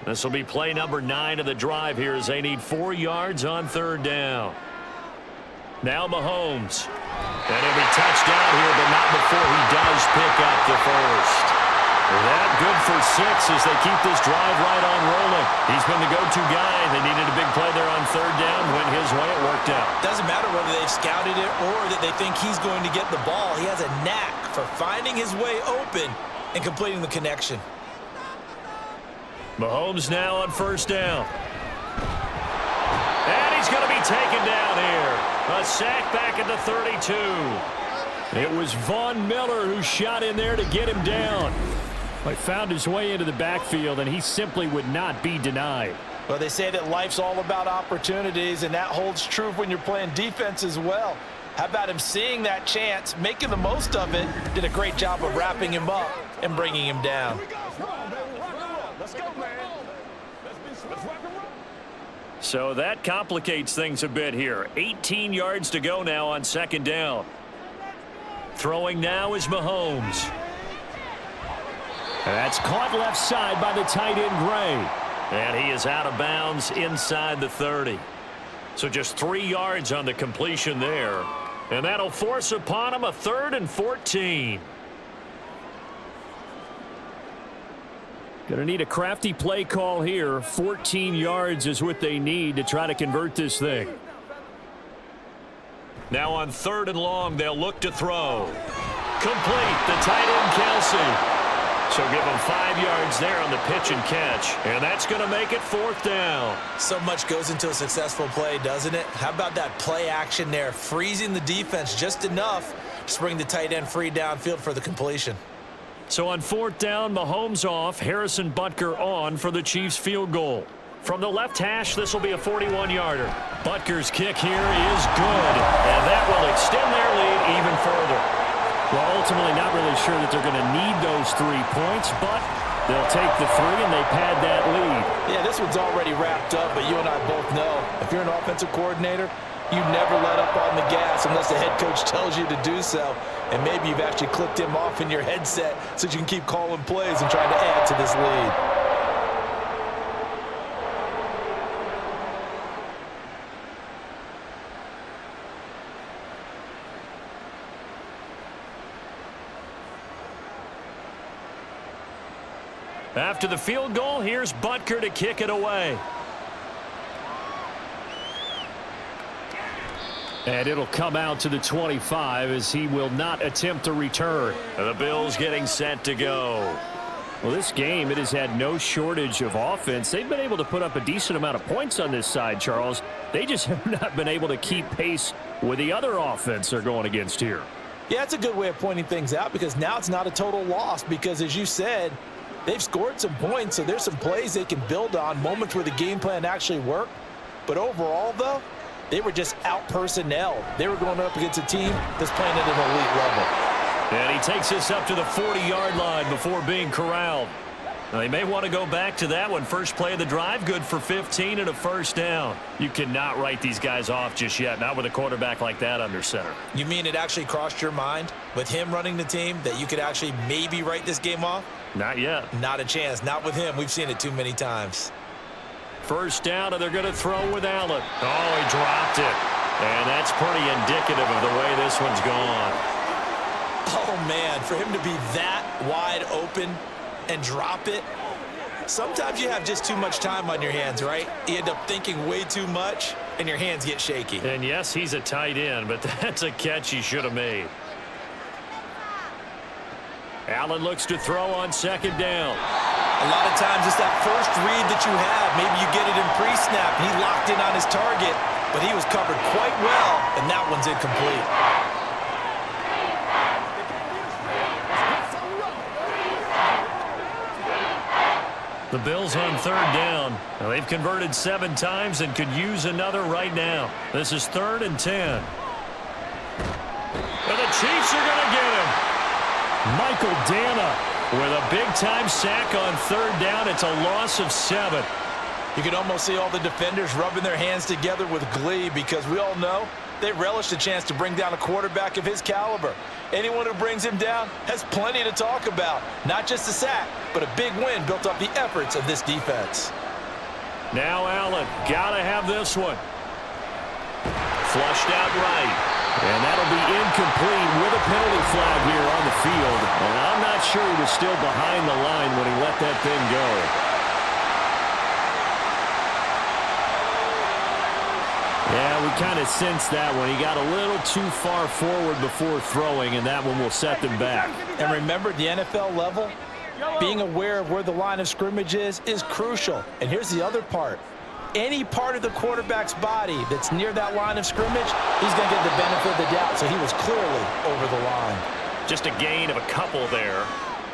This will be play number 9 of the drive here as they need 4 yards on 3rd down. Now Mahomes. And he'll be touched down here, but not before he does pick up the first. That good for 6 as they keep this drive right on rolling. He's been the go-to guy. They needed a big play there on 3rd down. Went his way. It worked out. Doesn't matter whether they've scouted it or that they think he's going to get the ball. He has a knack for finding his way open and completing the connection. Mahomes now on 1st down. And he's going to be taken down here. A sack back at the 32. It was Von Miller who shot in there to get him down. He found his way into the backfield, and he simply would not be denied. Well, they say that life's all about opportunities, and that holds true when you're playing defense as well. How about him seeing that chance, making the most of it, did a great job of wrapping him up and bringing him down. So that complicates things a bit here. 18 yards to go now on 2nd down. Throwing now is Mahomes. That's caught left side by the tight end, Gray. And he is out of bounds inside the 30. So just 3 yards on the completion there. And that'll force upon him a 3rd and 14. Going to need a crafty play call here. 14 yards is what they need to try to convert this thing. Now on 3rd and long, they'll look to throw. Complete, the tight end, Kelsey. So give him 5 yards there on the pitch and catch. And that's going to make it 4th down. So much goes into a successful play, doesn't it? How about that play action there, freezing the defense just enough to bring the tight end free downfield for the completion. So on 4th down, Mahomes off, Harrison Butker on for the Chiefs field goal. From the left hash, this will be a 41-yarder. Butker's kick here is good, and that will extend their lead even further. Well, ultimately not really sure that they're going to need those 3 points, but they'll take the 3 and they pad that lead. Yeah, this one's already wrapped up, but you and I both know if you're an offensive coordinator, you never let up on the gas unless the head coach tells you to do so. And maybe you've actually clicked him off in your headset so you can keep calling plays and trying to add to this lead. After the field goal, here's Butker to kick it away. And it'll come out to the 25 as he will not attempt to return. The Bills getting set to go. Well, this game, it has had no shortage of offense. They've been able to put up a decent amount of points on this side, Charles. They just have not been able to keep pace with the other offense they're going against here. Yeah, that's a good way of pointing things out because now it's not a total loss because, as you said, they've scored some points, so there's some plays they can build on, moments where the game plan actually worked. But overall, though, they were just out-personnel. They were going up against a team that's playing at an elite level. And he takes this up to the 40-yard line before being corralled. Now, they may want to go back to that one. First play of the drive, good for 15 and a first down. You cannot write these guys off just yet, not with a quarterback like that under center. You mean it actually crossed your mind with him running the team that you could actually maybe write this game off? Not yet. Not a chance. Not with him. We've seen it too many times. First down, and they're going to throw with Allen. Oh, he dropped it. And that's pretty indicative of the way this one's gone. Oh, man, for him to be that wide open and drop it, sometimes you have just too much time on your hands, right? You end up thinking way too much, and your hands get shaky. And yes, he's a tight end, but that's a catch he should have made. Allen looks to throw on second down. A lot of times it's that first read that you have. Maybe you get it in pre-snap. He locked in on his target, but he was covered quite well, and that one's incomplete. The Bills on third down. Now, they've converted 7 times and could use another right now. This is 3rd and 10. And the Chiefs are going to get him. Michael Dana with a big-time sack on third down. It's a loss of 7. You can almost see all the defenders rubbing their hands together with glee because we all know they relish the chance to bring down a quarterback of his caliber. Anyone who brings him down has plenty to talk about. Not just a sack, but a big win built off the efforts of this defense. Now Allen, gotta have this one. Flushed out right. And that'll be incomplete with a penalty flag here on the field. And I'm not sure he was still behind the line when he let that thing go. Yeah, we kind of sensed that one. He got a little too far forward before throwing, and that one will set them back. And remember, at the NFL level, being aware of where the line of scrimmage is crucial. And here's the other part. Any part of the quarterback's body that's near that line of scrimmage, he's going to get the benefit of the doubt. So he was clearly over the line. Just a gain of a couple there,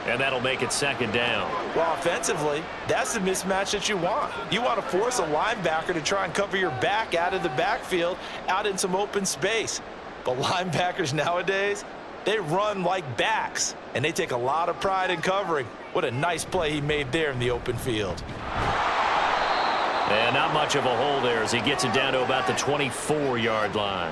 and that'll make it second down. Well, offensively, that's the mismatch that you want. You want to force a linebacker to try and cover your back out of the backfield, out in some open space. But linebackers nowadays, they run like backs, and they take a lot of pride in covering. What a nice play he made there in the open field. And not much of a hole there as he gets it down to about the 24-yard line.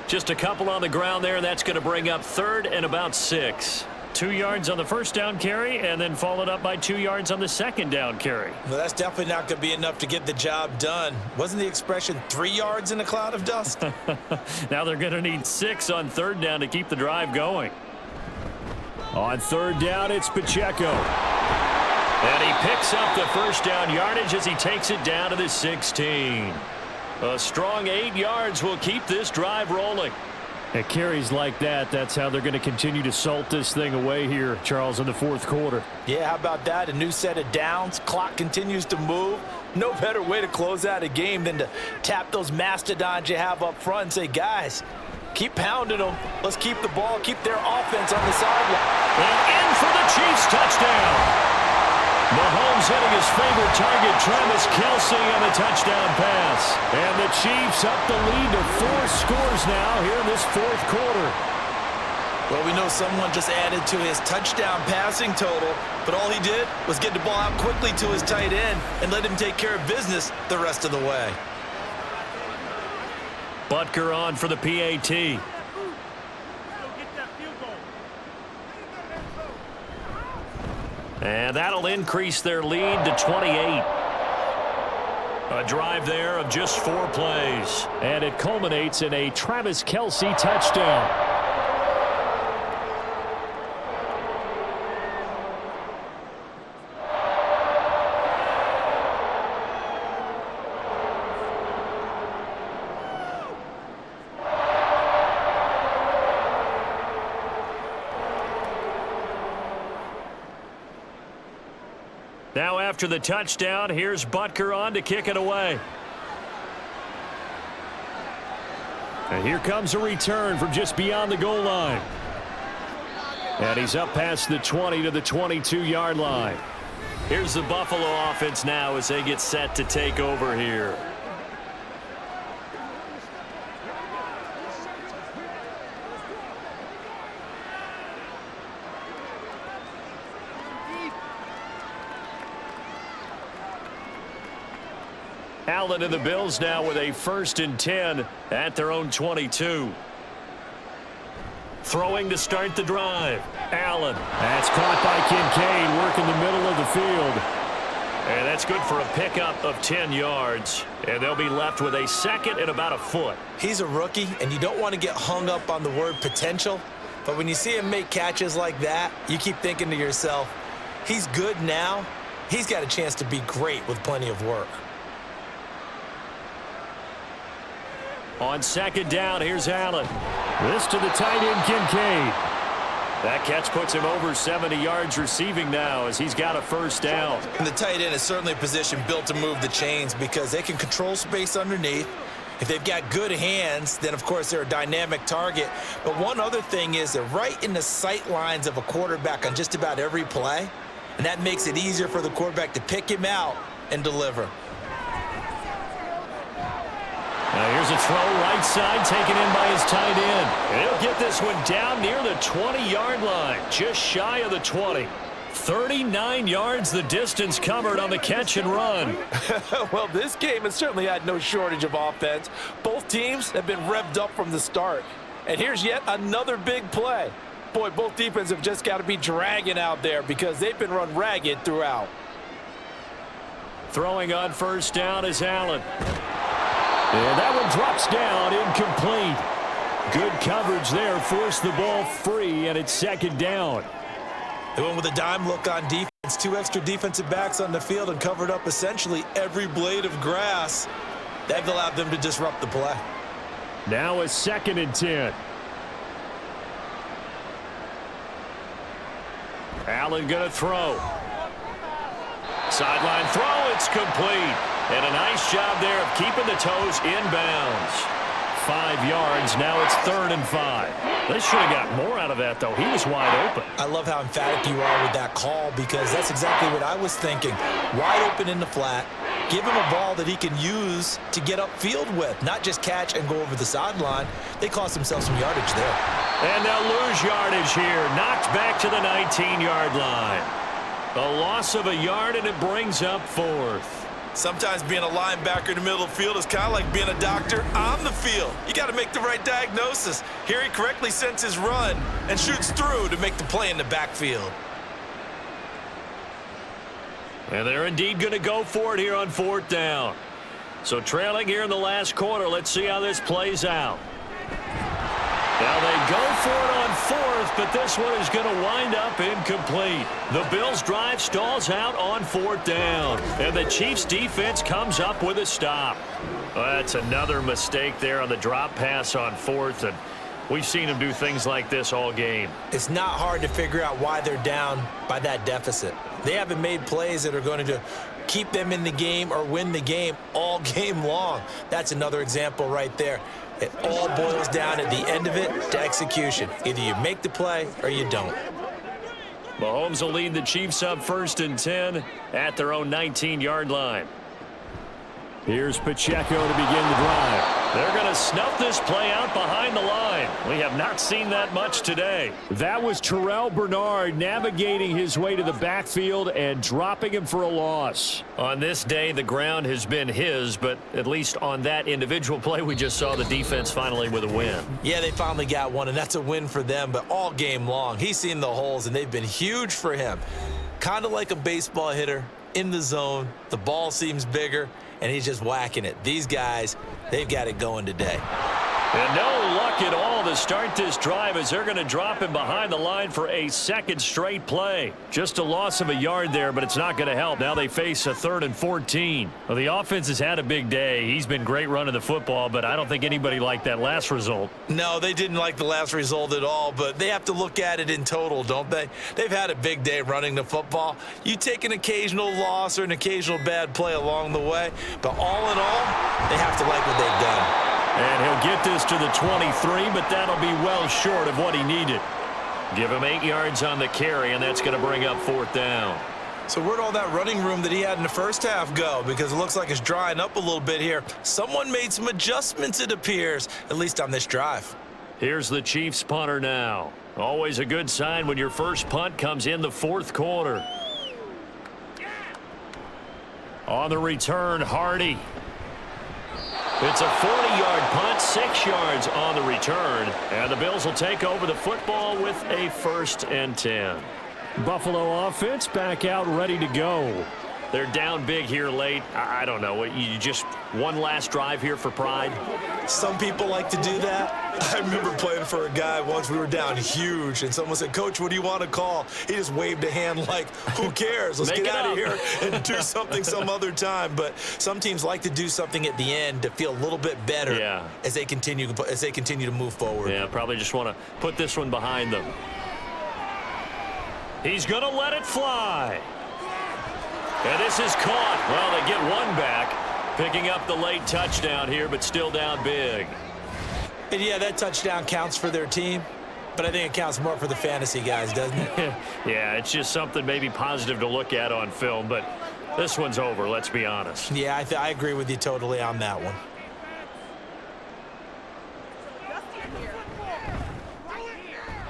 Just a couple on the ground there. That's going to bring up 3rd and about 6. 2 yards on the first down carry and then followed up by 2 yards on the second down carry. Well, that's definitely not going to be enough to get the job done. Wasn't the expression 3 yards in a cloud of dust? Now they're going to need 6 on third down to keep the drive going. On third down, it's Pacheco. And he picks up the first down yardage as he takes it down to the 16. A strong 8 yards will keep this drive rolling. At carries like that, that's how they're going to continue to salt this thing away here, Charles, in the fourth quarter. Yeah, how about that? A new set of downs. Clock continues to move. No better way to close out a game than to tap those mastodons you have up front and say, guys, keep pounding them. Let's keep the ball, keep their offense on the sideline. And in for the Chiefs touchdown. Mahomes hitting his favorite target, Travis Kelce, on the touchdown pass. And the Chiefs up the lead to 4 scores now here in this fourth quarter. Well, we know someone just added to his touchdown passing total, but all he did was get the ball out quickly to his tight end and let him take care of business the rest of the way. Butker on for the PAT. And that'll increase their lead to 28. A drive there of just 4 plays. And it culminates in a Travis Kelce touchdown. Now after the touchdown, here's Butker on to kick it away. And here comes a return from just beyond the goal line. And he's up past the 20 to the 22-yard line. Here's the Buffalo offense now as they get set to take over here. Allen and the Bills now with a 1st and 10 at their own 22. Throwing to start the drive. Allen. That's caught by Kincaid, working the middle of the field. And that's good for a pickup of 10 yards. And they'll be left with a second and about a foot. He's a rookie, and you don't want to get hung up on the word potential. But when you see him make catches like that, you keep thinking to yourself, he's good now. He's got a chance to be great with plenty of work. On second down, here's Allen. This to the tight end, Kincaid. That catch puts him over 70 yards receiving now as he's got a first down. And the tight end is certainly a position built to move the chains because they can control space underneath. If they've got good hands, then, of course, they're a dynamic target. But one other thing is they're right in the sight lines of a quarterback on just about every play, and that makes it easier for the quarterback to pick him out and deliver. Now here's a throw right side taken in by his tight end. And he'll get this one down near the 20-yard line, just shy of the 20. 39 yards the distance covered on the catch and run. Well, this game has certainly had no shortage of offense. Both teams have been revved up from the start. And here's yet another big play. Boy, both defenses have just got to be dragging out there because they've been run ragged throughout. Throwing on first down is Allen. And that one drops down, incomplete. Good coverage there, forced the ball free, and it's second down. They went with a dime look on defense. 2 extra defensive backs on the field and covered up essentially every blade of grass. That allowed them to disrupt the play. Now a second and 10. Allen going to throw. Sideline throw, it's complete. And a nice job there of keeping the toes inbounds. 5 yards, now it's 3rd and 5. They should have got more out of that, though. He was wide open. I love how emphatic you are with that call because that's exactly what I was thinking. Wide open in the flat. Give him a ball that he can use to get upfield with, not just catch and go over the sideline. They cost themselves some yardage there. And they'll lose yardage here. Knocked back to the 19-yard line. A loss of a yard, and it brings up 4th. Sometimes being a linebacker in the middle of the field is kind of like being a doctor on the field. You got to make the right diagnosis. Here he correctly sends his run and shoots through to make the play in the backfield. And they're indeed going to go for it here on 4th down. So trailing here in the last quarter, let's see how this plays out. Now they go for it on 4th, but this one is going to wind up incomplete. The Bills' drive stalls out on 4th down, and the Chiefs' defense comes up with a stop. Well, that's another mistake there on the drop pass on 4th, and we've seen them do things like this all game. It's not hard to figure out why they're down by that deficit. They haven't made plays that are going to keep them in the game or win the game all game long. That's another example right there. It all boils down at the end of it to execution. Either you make the play or you don't. Mahomes will lead the Chiefs up 1st and 10 at their own 19-yard line. Here's Pacheco to begin the drive. They're going to snuff this play out behind the line. We have not seen that much today. That was Terrell Bernard navigating his way to the backfield and dropping him for a loss. On this day, the ground has been his, but at least on that individual play, we just saw the defense finally with a win. Yeah, they finally got one, and that's a win for them, but all game long, he's seen the holes, and they've been huge for him. Kind of like a baseball hitter in the zone. The ball seems bigger, and he's just whacking it. These guys, they've got it going today. And no luck at all to start this drive as they're going to drop him behind the line for a second straight play. Just a loss of a yard there, but it's not going to help. Now they face a 3rd and 14. Well, the offense has had a big day. He's been great running the football, but I don't think anybody liked that last result. No, they didn't like the last result at all, but they have to look at it in total, don't they? They've had a big day running the football. You take an occasional loss or an occasional bad play along the way, but all in all, they have to like what they've done. And he'll get this to the 23, but that'll be well short of what he needed. Give him 8 yards on the carry, and that's going to bring up 4th down. So where'd all that running room that he had in the first half go? Because it looks like it's drying up a little bit here. Someone made some adjustments, it appears, at least on this drive. Here's the Chiefs punter now. Always a good sign when your first punt comes in the 4th quarter. On the return, Hardy. It's a 40-yard punt, 6 yards on the return, and the Bills will take over the football with a 1st and 10. Buffalo offense back out ready to go. They're down big here late. I don't know. You just one last drive here for pride? Some people like to do that. I remember playing for a guy once. We were down huge, and someone said, "Coach, what do you want to call?" He just waved a hand like, who cares? Let's get out of here and do something some other time. But some teams like to do something at the end to feel a little bit better as they continue to move forward. Yeah, probably just want to put this one behind them. He's going to let it fly. And this is caught. Well, they get one back, picking up the late touchdown here, but still down big. And yeah, that touchdown counts for their team, but I think it counts more for the fantasy guys, doesn't it? Yeah, it's just something maybe positive to look at on film, but this one's over, let's be honest. Yeah, I agree with you totally on that one.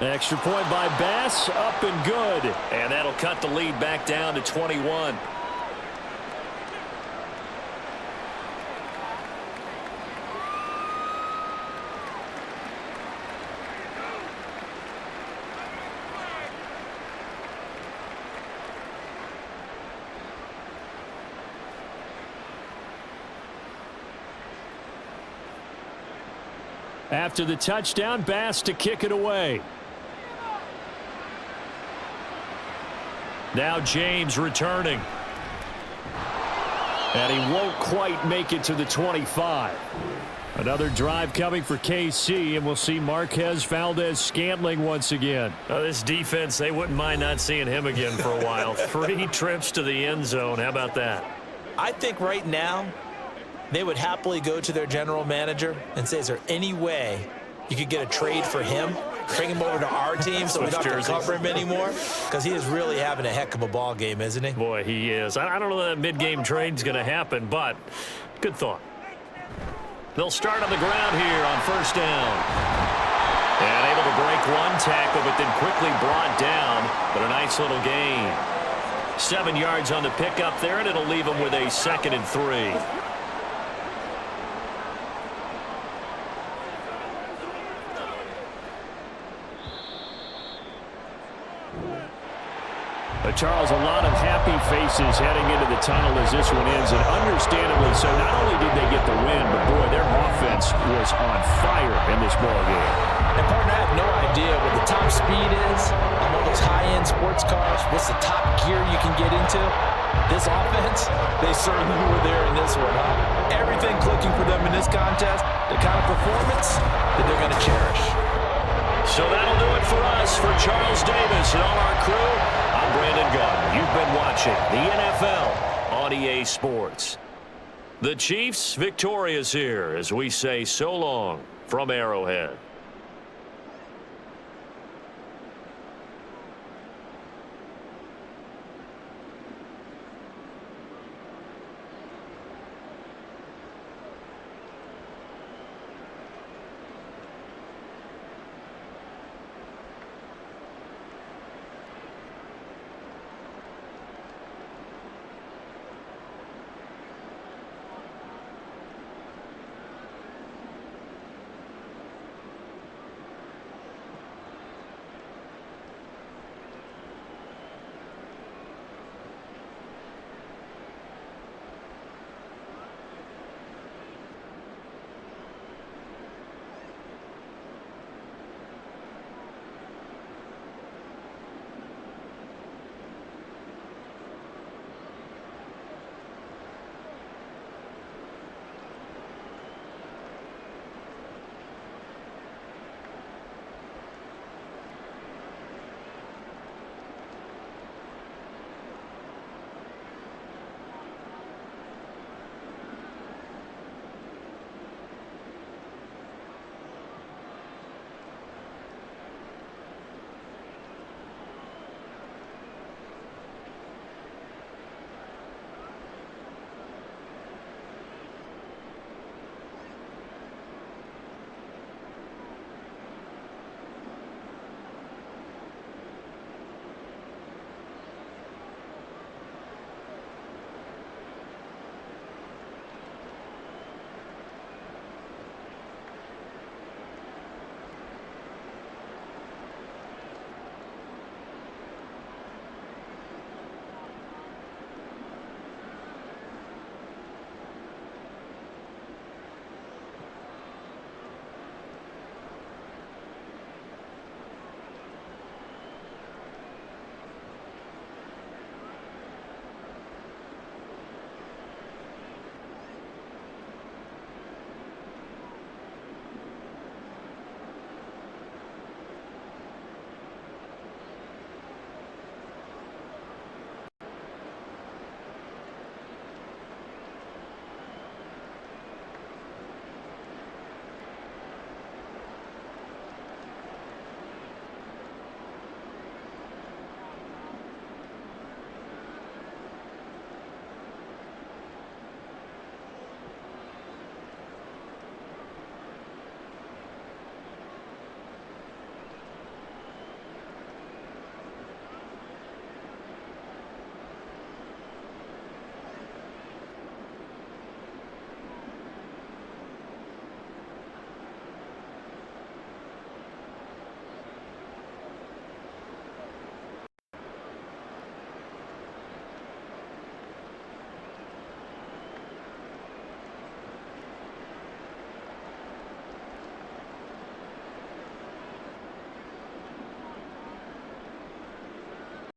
Extra point by Bass, up and good. And that'll cut the lead back down to 21. After the touchdown, Bass to kick it away. Now James returning. And he won't quite make it to the 25. Another drive coming for KC, and we'll see Marquez Valdez-Scantling once again. This defense, they wouldn't mind not seeing him again for a while. 3 trips to the end zone. How about that? I think right now they would happily go to their general manager and say, is there any way you could get a trade for him? Bring him over to our team so we don't have to cover him anymore? Because he is really having a heck of a ball game, isn't he? Boy, he is. I don't know that mid-game trade's going to happen, but good thought. They'll start on the ground here on first down. And able to break one tackle, but then quickly brought down. But a nice little gain. 7 yards on the pickup there, and it'll leave them with a 2nd and 3. Charles, a lot of happy faces heading into the tunnel as this one ends, and understandably so. Not only did they get the win, but boy, their offense was on fire in this ball game. And partner, I have no idea what the top speed is on one of those high-end sports cars. What's the top gear you can get into? This offense, they certainly were there in this one, huh? Everything clicking for them in this contest, the kind of performance that they're going to cherish. So that'll do it for us. For Charles Davis and all our crew, I'm Brandon Gaudin. You've been watching the NFL on EA Sports. The Chiefs victorious here as we say so long from Arrowhead.